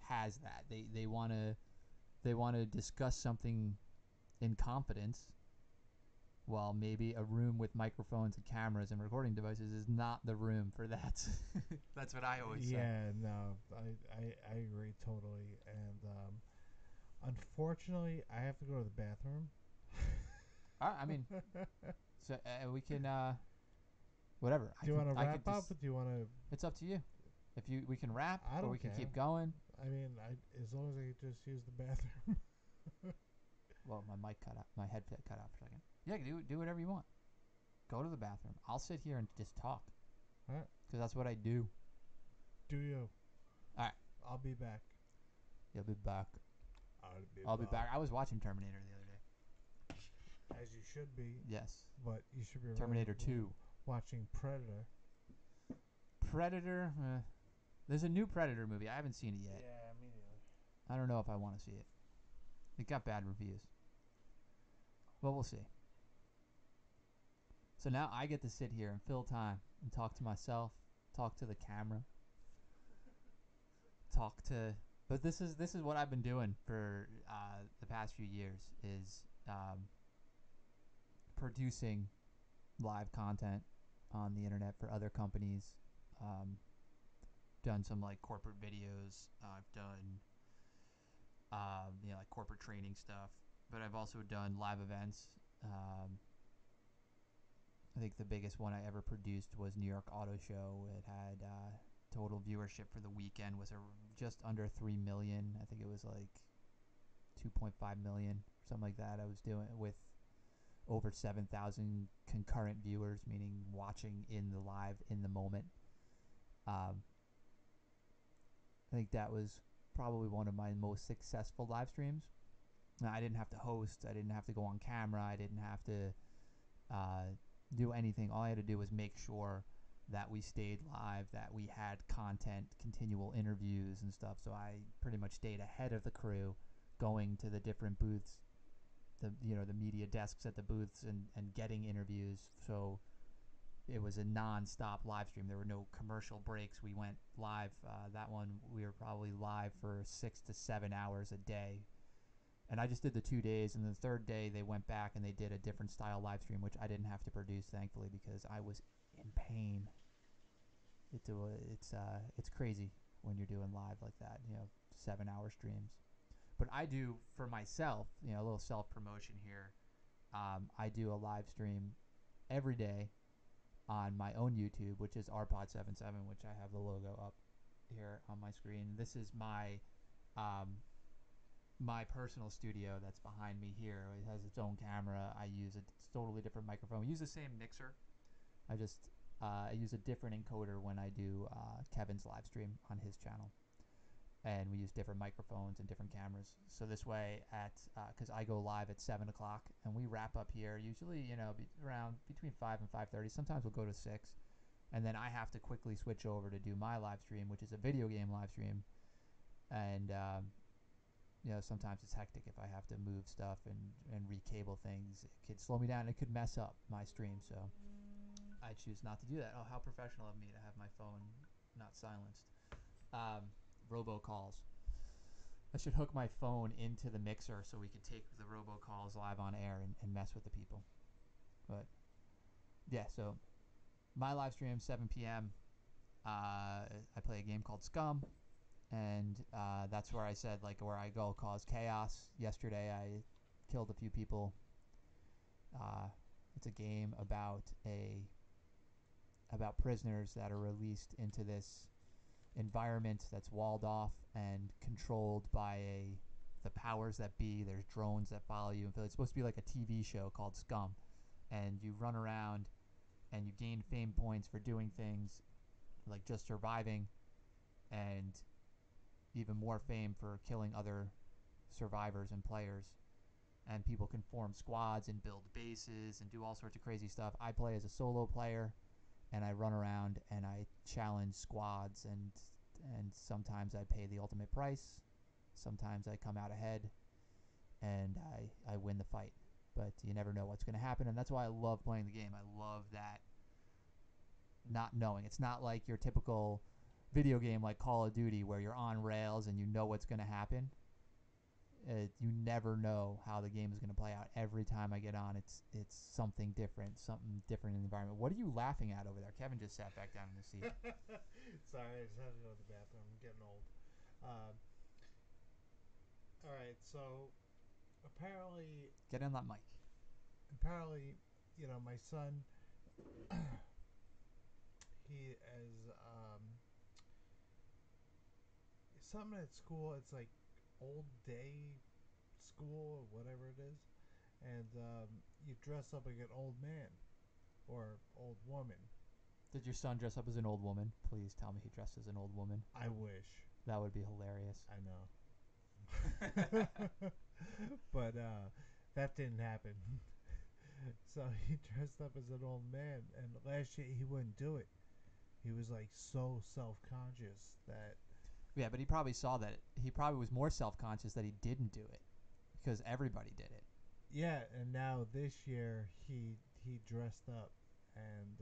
has that. They want to discuss something in confidence. Well, maybe a room with microphones and cameras and recording devices is not the room for that. That's what I always say. Yeah, no, I agree totally. And unfortunately, I have to go to the bathroom. I mean, so we can whatever. Do you want to wrap up? Or do you want to? It's up to you. We can wrap, or we can keep going. I mean, as long as I just use the bathroom. Well, my mic cut out. My headset cut out for a second. Yeah, do whatever you want. Go to the bathroom. I'll sit here and just talk. All right. Because that's what I do. Do you? All right. I'll be back. You'll be back. I'll be back. I was watching Terminator the other day. As you should be. Yes. But you should be Terminator 2. Watching Predator. Predator? There's a new Predator movie. I haven't seen it yet. Yeah, me neither. I don't know if I want to see it. It got bad reviews. But we'll see. So now I get to sit here and fill time and talk to myself, talk to the camera, but this is what I've been doing for the past few years is producing live content on the internet for other companies. Done some like corporate videos. I've done like corporate training stuff, but I've also done live events. I think the biggest one I ever produced was New York Auto Show. It had total viewership for the weekend was just under 3 million. I think it was like 2.5 million, something like that. I was doing it with over 7,000 concurrent viewers, meaning watching in the live in the moment. I think that was probably one of my most successful live streams. I didn't have to host. I didn't have to go on camera. I didn't have to do anything. All I had to do was make sure that we stayed live, that we had content, continual interviews and stuff. So I pretty much stayed ahead of the crew, going to the different booths, the media desks at the booths and getting interviews. So it was a non-stop live stream. There were no commercial breaks. We went live. That one, we were probably live for 6 to 7 hours a day. And I just did the 2 days, and the third day they went back and they did a different style live stream, which I didn't have to produce, thankfully, because I was in pain. It's crazy when you're doing live like that, 7-hour streams. But I do for myself, a little self promotion here. I do a live stream every day on my own YouTube, which is rpod77, which I have the logo up here on my screen. This is my personal studio that's behind me here. It has its own camera. I use a totally different microphone. We use the same mixer. I use a different encoder when I do Kevin's live stream on his channel, and we use different microphones and different cameras. So this way, because I go live at 7 o'clock, and we wrap up here usually, around between 5 and 5:30. Sometimes we'll go to 6, and then I have to quickly switch over to do my live stream, which is a video game live stream, and sometimes it's hectic if I have to move stuff and recable things. It could slow me down. It could mess up my stream, so I choose not to do that. Oh, how professional of me to have my phone not silenced. Robocalls. I should hook my phone into the mixer so we could take the robocalls live on air and mess with the people. But yeah, so my live stream 7 p.m. I play a game called Scum, and that's where I said, like, where I go cause chaos. Yesterday I killed a few people. It's a game about prisoners that are released into this environment that's walled off and controlled by the powers that be. There's drones that follow you. It's supposed to be like a TV show called Scum, and you run around and you gain fame points for doing things like just surviving, and even more fame for killing other survivors and players. And people can form squads and build bases and do all sorts of crazy stuff. I play as a solo player, and I run around and I challenge squads, and sometimes I pay the ultimate price. Sometimes I come out ahead and I win the fight. But you never know what's going to happen, and that's why I love playing the game. I love that not knowing. It's not like your typical video game like Call of Duty where you're on rails and you know what's going to happen. You never know how the game is going to play out. Every time I get on, it's something different in the environment. What are you laughing at over there? Kevin just sat back down in the seat. Sorry, I just had to go to the bathroom. I'm getting old. All right, so apparently, Get in that mic. my son, he is something at school. It's like old day school or whatever it is, and you dress up like an old man or old woman. Did your son dress up as an old woman? Please tell me he dressed as an old woman. I wish. That would be hilarious. I know. But that didn't happen. So he dressed up as an old man, and last year he wouldn't do it. He was like so self-conscious that. Yeah, but he probably saw that. He probably was more self-conscious that he didn't do it because everybody did it. Yeah, and now this year he dressed up, and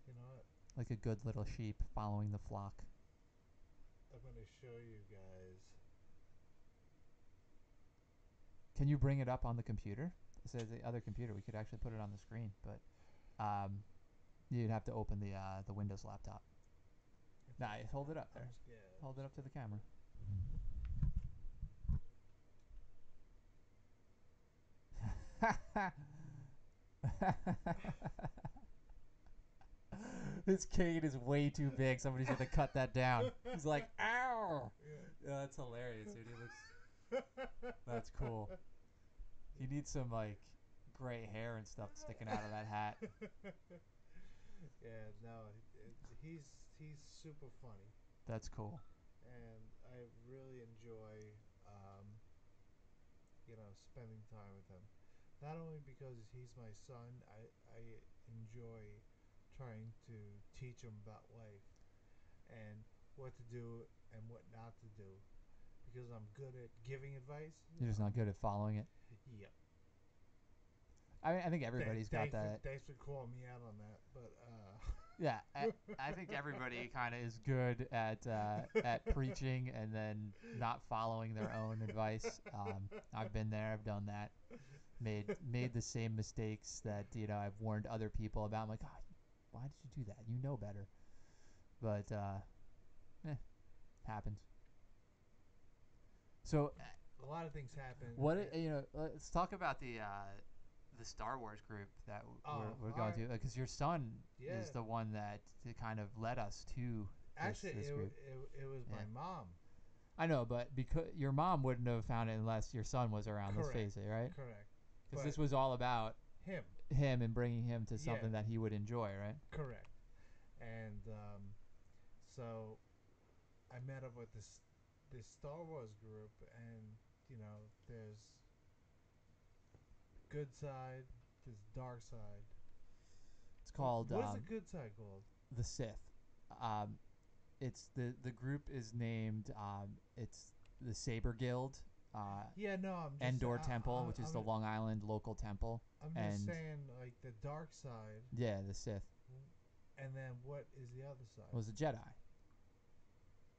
you know what? Like a good little sheep following the flock. I'm gonna show you guys. Can you bring it up on the computer? It says the other computer. We could actually put it on the screen, but you'd have to open the Windows laptop. Nice. Hold it up there. Hold it up to the camera. This cane is way too big. Somebody's going to cut that down. He's like, ow! Yeah, that's hilarious, dude. He looks... That's cool. He needs some, like, gray hair and stuff sticking out of that hat. Yeah, no, he's super funny. That's cool. And I really enjoy, spending time with him. Not only because he's my son, I enjoy trying to teach him about life and what to do and what not to do. Because I'm good at giving advice. You're just not good at following it? Yep. I think everybody's got that. Thanks for calling me out on that, but yeah, I think everybody kind of is good at preaching and then not following their own advice. I've been there. I've done that. Made the same mistakes that I've warned other people about. I'm like, oh, why did you do that? You know better. But happens. So a lot of things happen. What let's talk about the the Star Wars group that we're going alright. to, because your son Yeah. is the one that kind of led us to Actually, this group. it was Yeah. my mom. I know, but because your mom wouldn't have found it unless your son was around. Let's Correct. face it, right? Correct. Because But this was all about him. him and bringing him to Yeah. something that he would enjoy, right? Correct. And so I met up with this Star Wars group, and there's good side, there's dark side. It's called What is the good side called? the Sith. Um, it's the group is named it's the Saber Guild. Yeah, no, I'm just Endor Temple, which is I'm, the Long Island local temple, I'm just and saying like the dark side, yeah, the Sith and then what is the other side? was a Jedi.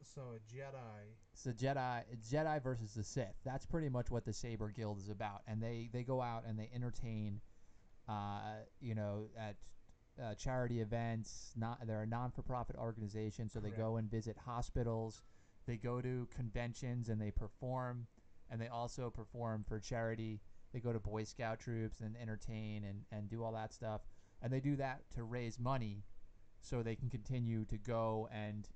So a Jedi. It's the Jedi versus the Sith. That's pretty much what the Saber Guild is about, and they go out and they entertain, at charity events. They're a non-for-profit organization, so they Correct. go and visit hospitals. They go to conventions and they perform, and they also perform for charity. They go to Boy Scout troops and entertain and do all that stuff, and they do that to raise money, so they can continue to go and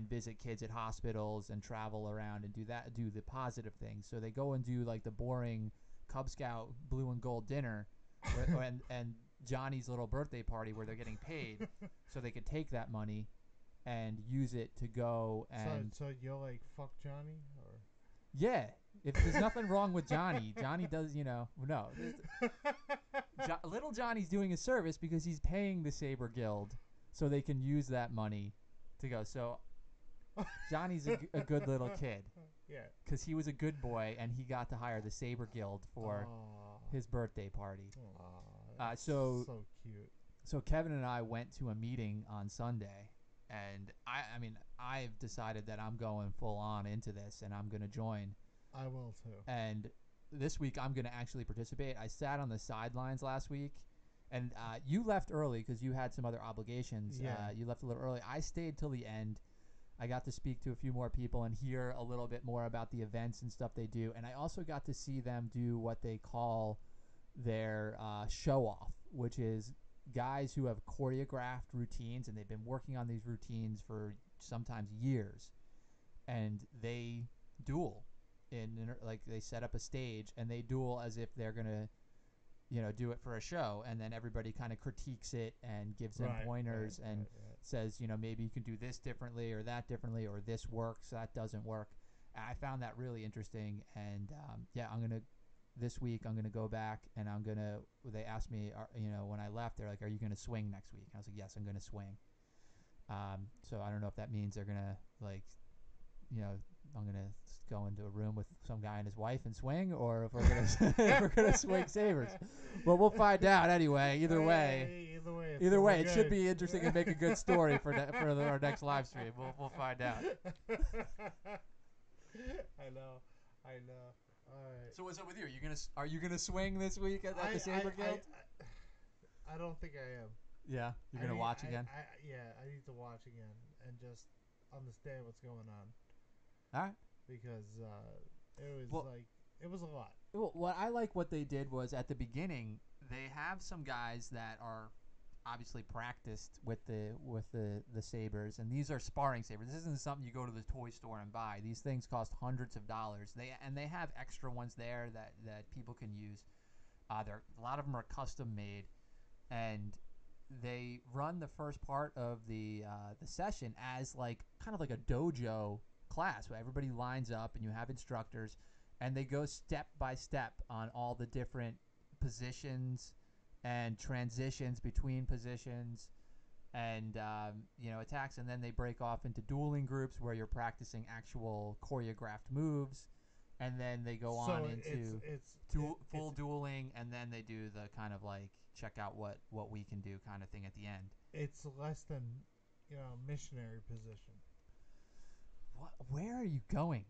visit kids at hospitals and travel around and do the positive things. So they go and do like the boring Cub Scout blue and gold dinner, and Johnny's little birthday party where they're getting paid, so they could take that money and use it to go and So you're like fuck Johnny or? yeah. If there's nothing wrong with Johnny, Johnny does no. Little Johnny's doing a service because he's paying the Saber Guild so they can use that money to go. So Johnny's a good little kid Yeah. because he was a good boy and he got to hire the Saber Guild for his birthday party. So cute. So Kevin and I went to a meeting on Sunday, and I mean I've decided that I'm going full on into this and I'm going to join. I will too. And this week I'm going to actually participate. I sat on the sidelines last week, and you left early because you had some other obligations. Yeah. You left a little early. I stayed till the end. I got to speak to a few more people and hear a little bit more about the events and stuff they do. And I also got to see them do what they call their show off, which is guys who have choreographed routines, and they've been working on these routines for sometimes years, and they duel like they set up a stage and they duel as if they're gonna do it for a show, and then everybody kind of critiques it and gives them pointers and says maybe you can do this differently or that differently, or this works, that doesn't work. And I found that really interesting, and this week I'm gonna go back and they asked me when I left, they're like, are you gonna swing next week? And I was like, yes, I'm gonna swing. So I don't know if that means they're gonna I'm gonna go into a room with some guy and his wife and swing, or if we're gonna if we're gonna swing sabers. Well, we'll find out anyway. Either way, it should be interesting and make a good story for our next live stream. We'll find out. I know. All right. So what's up with you? Are you gonna swing this week at the Saber Guild? I don't think I am. Yeah, you're gonna watch again. I need to watch again and just understand what's going on. All right. Because it was a lot. Well, what they did was at the beginning they have some guys that are obviously practiced with the sabers, and these are sparring sabers. This isn't something you go to the toy store and buy. These things cost hundreds of dollars. They have extra ones there that people can use. A lot of them are custom made, and they run the first part of the session as like kind of like a dojo class where everybody lines up and you have instructors, and they go step by step on all the different positions and transitions between positions and attacks, and then they break off into dueling groups where you're practicing actual choreographed moves, and then they go on into full dueling, and then they do the kind of like check out what we can do kind of thing at the end. It's less than missionary position. What? Where are you going?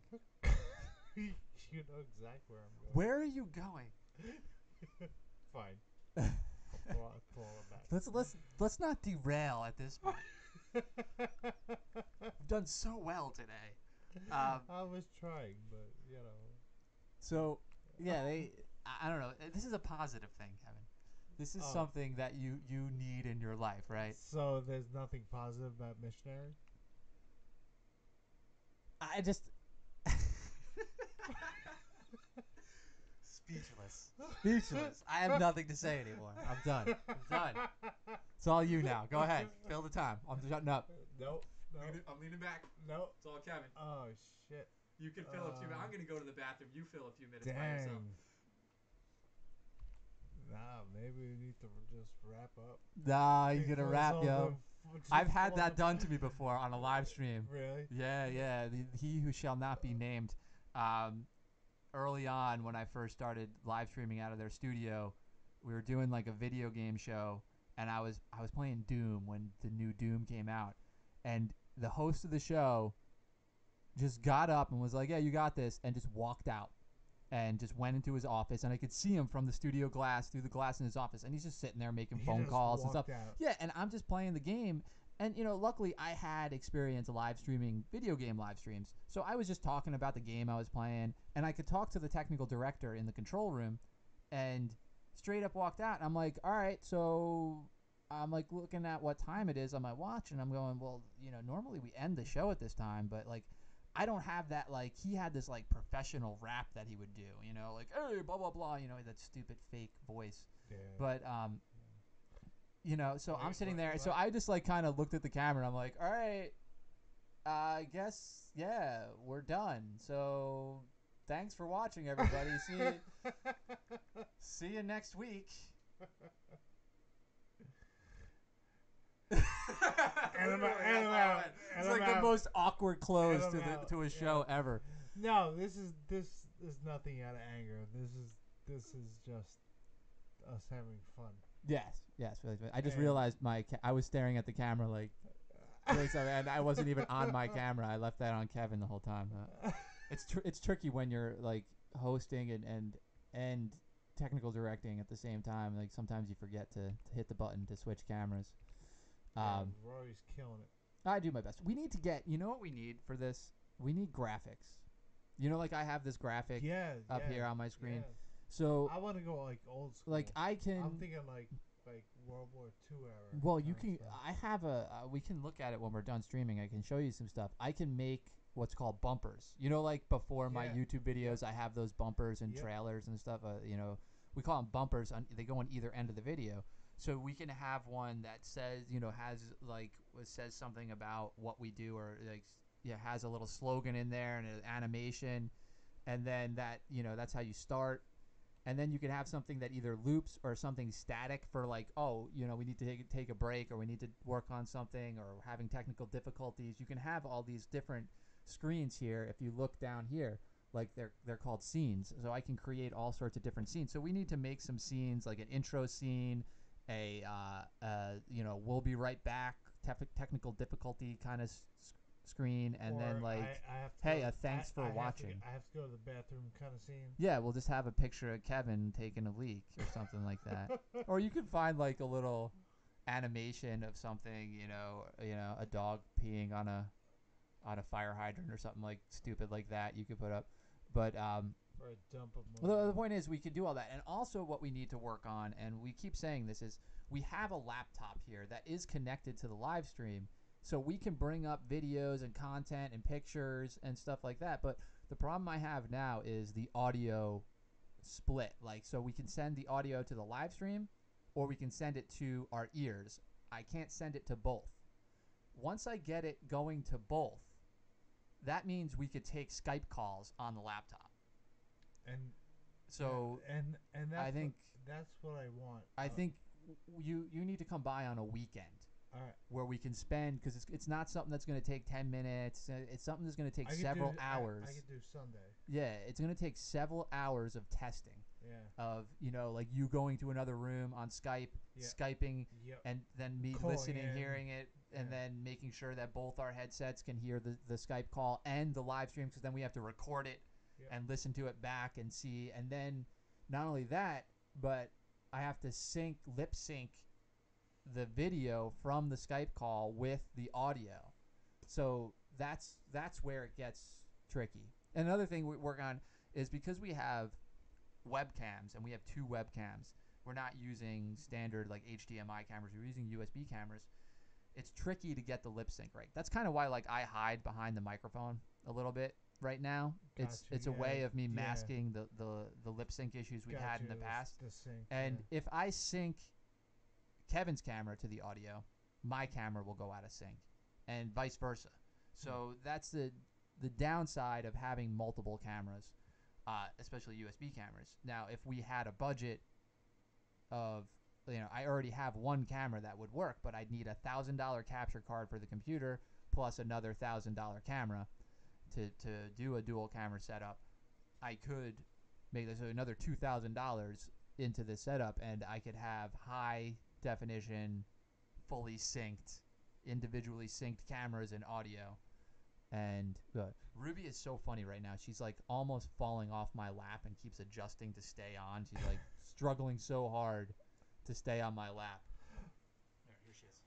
You know exactly where I'm going. Where are you going? Fine. I'll pull it back. Let's not derail at this point. We've done so well today. I was trying, but So yeah, I don't know. This is a positive thing, Kevin. This is Oh. something that you need in your life, right? So there's nothing positive about missionary. I just speechless. I have nothing to say anymore. I'm done. It's all you now. Go ahead. Fill the time. I'm shutting up. Nope. I'm leaning back. Nope. It's all Kevin. Oh shit. You can fill a few. I'm gonna go to the bathroom. You fill a few minutes by yourself. Dang. Nah, maybe we need to just wrap up. Nah, you gonna wrap, yo. I've had Before that done to me before on a live stream. Really? Yeah. He who shall not be named. Early on, when I first started live streaming out of their studio, we were doing like a video game show, and I was playing Doom when the new Doom came out, and the host of the show just got up and was like, "Yeah, you got this," and just walked out. And just went into his office, and I could see him from the studio glass through the glass in his office, and he's just sitting there making phone calls and stuff. Out. Yeah, and I'm just playing the game, and luckily I had experience live streaming video game live streams, so I was just talking about the game I was playing, and I could talk to the technical director in the control room, and straight up walked out. And I'm like, all right, so I'm like looking at what time it is on my watch, and I'm going, well, normally we end the show at this time, but like, I don't have that. Like, he had this like professional rap that he would do, like, hey, blah blah blah, that stupid fake voice. Yeah. But so I'm sitting there, so I just like kind of looked at the camera, and I'm like, all right, I guess, yeah, we're done. So thanks for watching, everybody. See you next week. And I'm out. It's like the most awkward close to a show ever. No, this is nothing out of anger. This is just us having fun. Yes. Really. I just realized I was staring at the camera like, and I wasn't even on my camera. I left that on Kevin the whole time. It's tricky when you're like hosting and technical directing at the same time. Like sometimes you forget to hit the button to switch cameras. Rory's killing it. I do my best. We need to get, what we need for this? We need graphics. Like I have this graphic up here on my screen. Yeah. So I want to go like old school. Like I'm thinking like World War II era. Well, you can. I have we can look at it when we're done streaming. I can show you some stuff. I can make what's called bumpers. Like before my YouTube videos, I have those bumpers and trailers and stuff. We call them bumpers. They go on either end of the video. So we can have one that says, says something about what we do, or has a little slogan in there and an animation, and then that that's how you start. And then you can have something that either loops or something static for like, we need to take a break, or we need to work on something, or having technical difficulties. You can have all these different screens here. If you look down here, like they're called scenes. So I can create all sorts of different scenes. So we need to make some scenes, like an intro scene, we'll be right back, technical difficulty kind of screen, and then like, thanks for watching. I have to go to the bathroom kind of scene. Yeah, we'll just have a picture of Kevin taking a leak or something like that. Or you could find like a little animation of something, a dog peeing on a fire hydrant or something like stupid like that you could put up. But or a dump of the point is we can do all that. And also what we need to work on, and we keep saying this, is we have a laptop here that is connected to the live stream, so we can bring up videos and content and pictures and stuff like that. But the problem I have now is the audio split. Like, so we can send the audio to the live stream, or we can send it to our ears. I can't send it to both. Once I get it going to both, that means we could take Skype calls on the laptop. And so and I think that's what I want. I think you need to come by on a weekend. All right. Where we can spend, because it's not something that's going to take 10 minutes. It's something that's going to take several hours. I could do Sunday. Yeah, it's going to take several hours of testing. Yeah. Of like you going to another room on Skype, Skyping, and then me listening, hearing it, and then making sure that both our headsets can hear the Skype call and the live stream, because then we have to record it and listen to it back and see. And then not only that, but I have to lip sync the video from the Skype call with the audio. So that's where it gets tricky. Another thing we work on is, because we have webcams, and we have 2 webcams. We're not using standard like HDMI cameras. We're using USB cameras. It's tricky to get the lip sync right. That's kind of why like I hide behind the microphone a little bit right now. Gotcha. It's a Yeah, way of me yeah. masking the lip sync issues we've had in the past. The sync. And Yeah. if I sync Kevin's camera to the audio, my camera will go out of sync, and vice versa. So that's the downside of having multiple cameras, especially USB cameras. Now, if we had a budget of, I already have one camera that would work, but I'd need $1,000 capture card for the computer plus another $1,000 camera to do a dual camera setup. I could make this another $2,000 into the setup, and I could have high definition, fully synced, individually synced cameras and audio. And Ruby is so funny right now. She's like almost falling off my lap and keeps adjusting to stay on. She's like struggling so hard to stay on my lap. Here she is.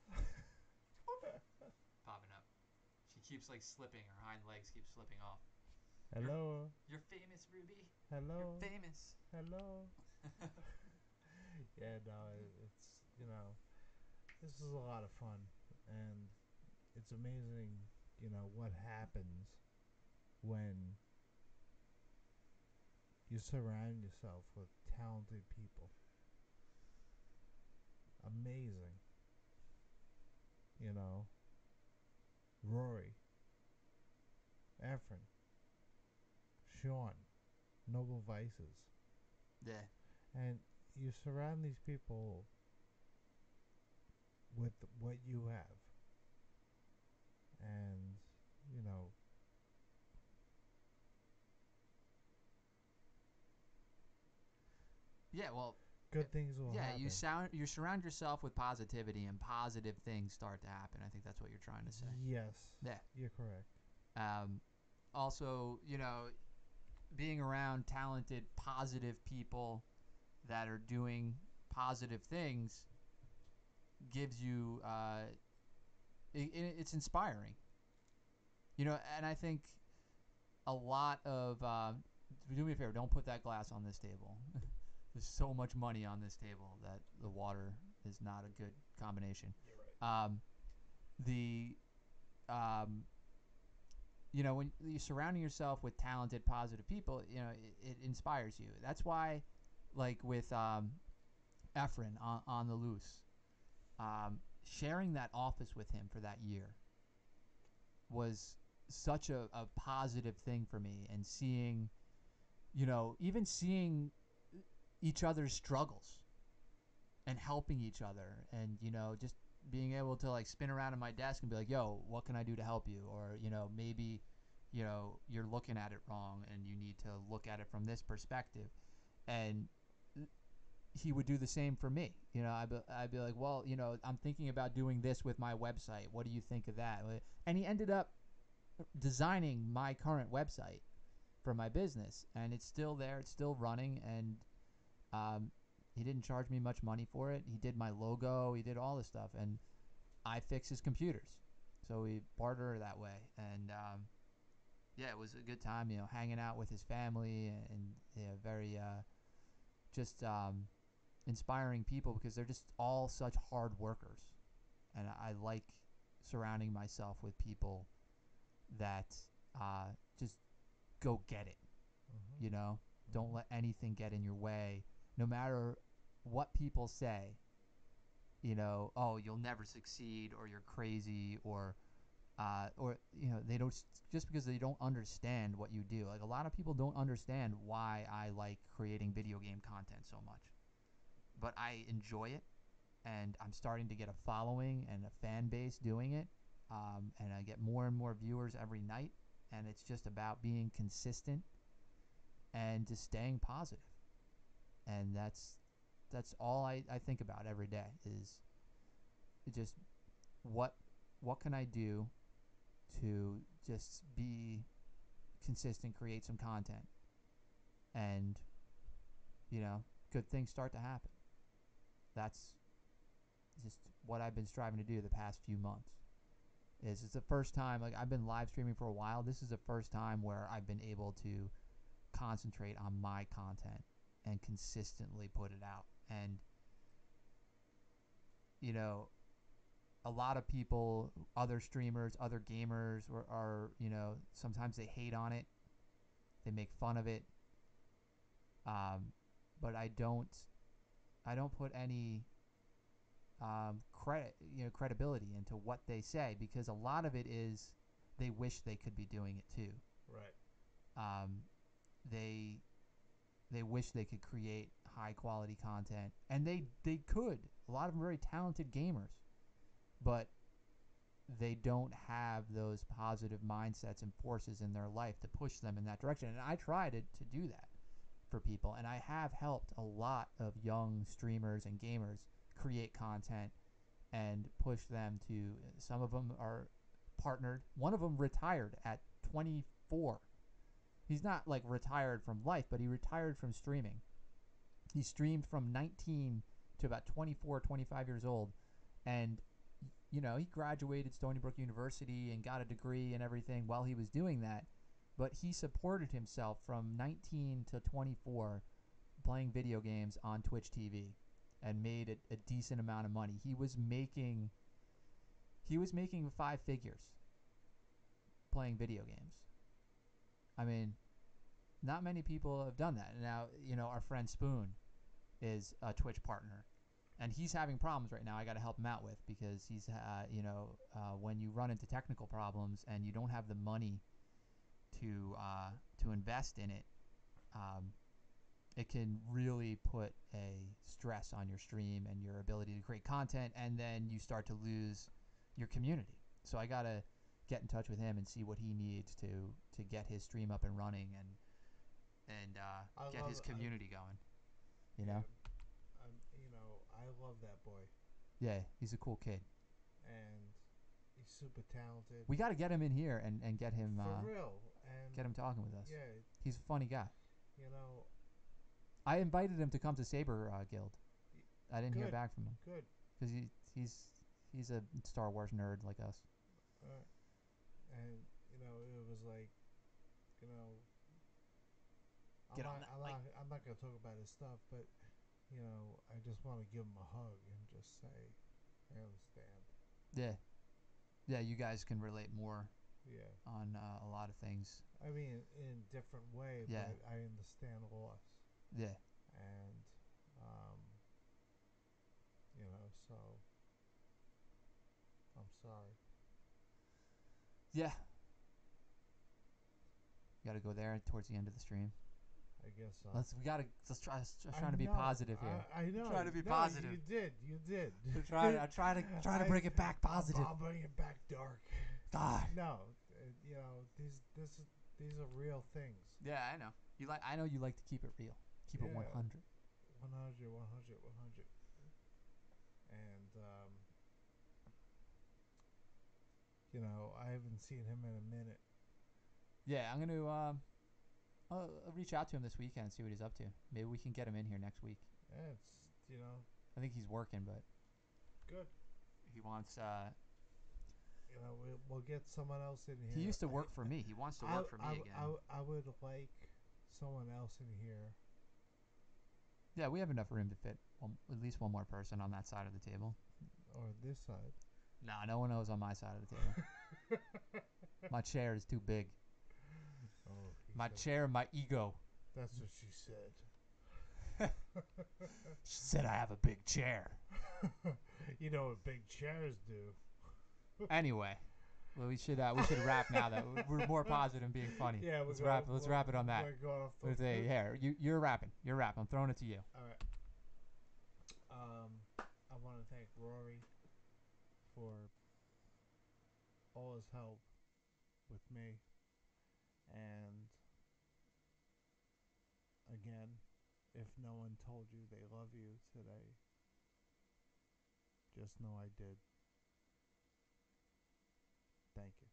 Popping up. She keeps like slipping. Her hind legs keep slipping off. Hello. You're famous, Ruby. Hello. You're famous. Hello. Yeah, no, it's, this is a lot of fun, and it's amazing, what happens when you surround yourself with talented people. Amazing. Rory, Efren, Sean, Noble Vices. Yeah. And you surround these people with what you have. And, Yeah, well, good things will happen. you surround yourself with positivity, and positive things start to happen. I think that's what you're trying to say. Yes. Yeah. You're correct. Also, being around talented, positive people that are doing positive things gives you it's inspiring. And I think a lot of do me a favor, don't put that glass on this table. There's so much money on this table that the water is not a good combination. You're right. When you're surrounding yourself with talented, positive people, it inspires you. That's why, like with Efren on the loose, sharing that office with him for that year was such a positive thing for me, and seeing, even seeing each other's struggles and helping each other, and just being able to like spin around in my desk and be like, yo, what can I do to help you? Or maybe you're looking at it wrong and you need to look at it from this perspective. And he would do the same for me. I'd be like, well, I'm thinking about doing this with my website. What do you think of that? And he ended up designing my current website for my business, and it's still there. It's still running, and he didn't charge me much money for it. He did my logo. He did all this stuff, and I fix his computers. So we barter that way, and it was a good time. Hanging out with his family, and very just inspiring people, because they're just all such hard workers, and I like surrounding myself with people that just go get it. Mm-hmm. Don't let anything get in your way, no matter what people say. Oh, you'll never succeed, or you're crazy, or they don't, just because they don't understand what you do. Like, a lot of people don't understand why I like creating video game content so much, but I enjoy it, and I'm starting to get a following and a fan base doing it, and I get more and more viewers every night, and it's just about being consistent and just staying positive. And that's all I think about every day, is just what can I do to just be consistent, create some content, and good things start to happen. That's just what I've been striving to do the past few months. It's the first time, like, I've been live streaming for a while. This is the first time where I've been able to concentrate on my content and consistently put it out. And, you know, a lot of people, other streamers, other gamers are, you know, sometimes they hate on it. They make fun of it. But I don't put any credibility into what they say, because a lot of it is they wish they could be doing it too. Right. They wish they could create high quality content, and they could. A lot of them are very talented gamers, but they don't have those positive mindsets and forces in their life to push them in that direction. And I try to do that for people, and I have helped a lot of young streamers and gamers create content and push them to. Some of them are partnered. One of them retired at 24. He's not like retired from life, but he retired from streaming. He streamed from 19 to about 24, 25 years old, and you know, he graduated Stony Brook University and got a degree and everything while he was doing that, but he supported himself from 19 to 24 playing video games on Twitch TV and made a decent amount of money. He was making 5 figures playing video games. I mean, not many people have done that. Now, you know, our friend Spoon is a Twitch partner, and he's having problems right now. I got to help him out with, because he's, when you run into technical problems and you don't have the money to invest in it, it can really put a stress on your stream and your ability to create content, and then you start to lose your community. So I got to get in touch with him and see what he needs to get his stream up and running and get his community going. You know? I love that boy. Yeah, he's a cool kid. And he's super talented. We got to get him in here and get him for real, and get him talking with us. Yeah, he's a funny guy. You know, I invited him to come to Saber Guild. I didn't hear back from him. Good. Because he's a Star Wars nerd like us. And it was like, I'm not gonna talk about his stuff, but I just want to give him a hug and just say, I understand. Yeah. Yeah, you guys can relate more. Yeah. On a lot of things. I mean, in a different way, yeah. But I understand loss. Yeah. And, so I'm sorry. Yeah. You got to go there towards the end of the stream. I guess so. Let's try to be positive here. I know. Try to be positive. You did. I try to bring it back positive. I'll bring it back dark. God. No, these are real things. Yeah, I know. I know you like to keep it real. Keep it 100. 100. And I haven't seen him in a minute. Yeah, I'm going to I'll reach out to him this weekend and see what he's up to. Maybe we can get him in here next week. Yeah, it's I think he's working, but good. He wants we'll get someone else in here. He used to work for me. He wants to work for me again. I would like someone else in here. Yeah, we have enough room to fit at least one more person on that side of the table. Or this side. Nah, no one knows on my side of the table. My chair is too big. Oh, my chair and my ego. That's what she said. She said I have a big chair. You know what big chairs do. Anyway, well, we should wrap now. That we're more positive and being funny. Yeah, let's wrap it on that. Here, you're rapping. I'm throwing it to you. All right. I want to thank Rory for all his help with me, and again, if no one told you they love you today, just know I did. Thank you.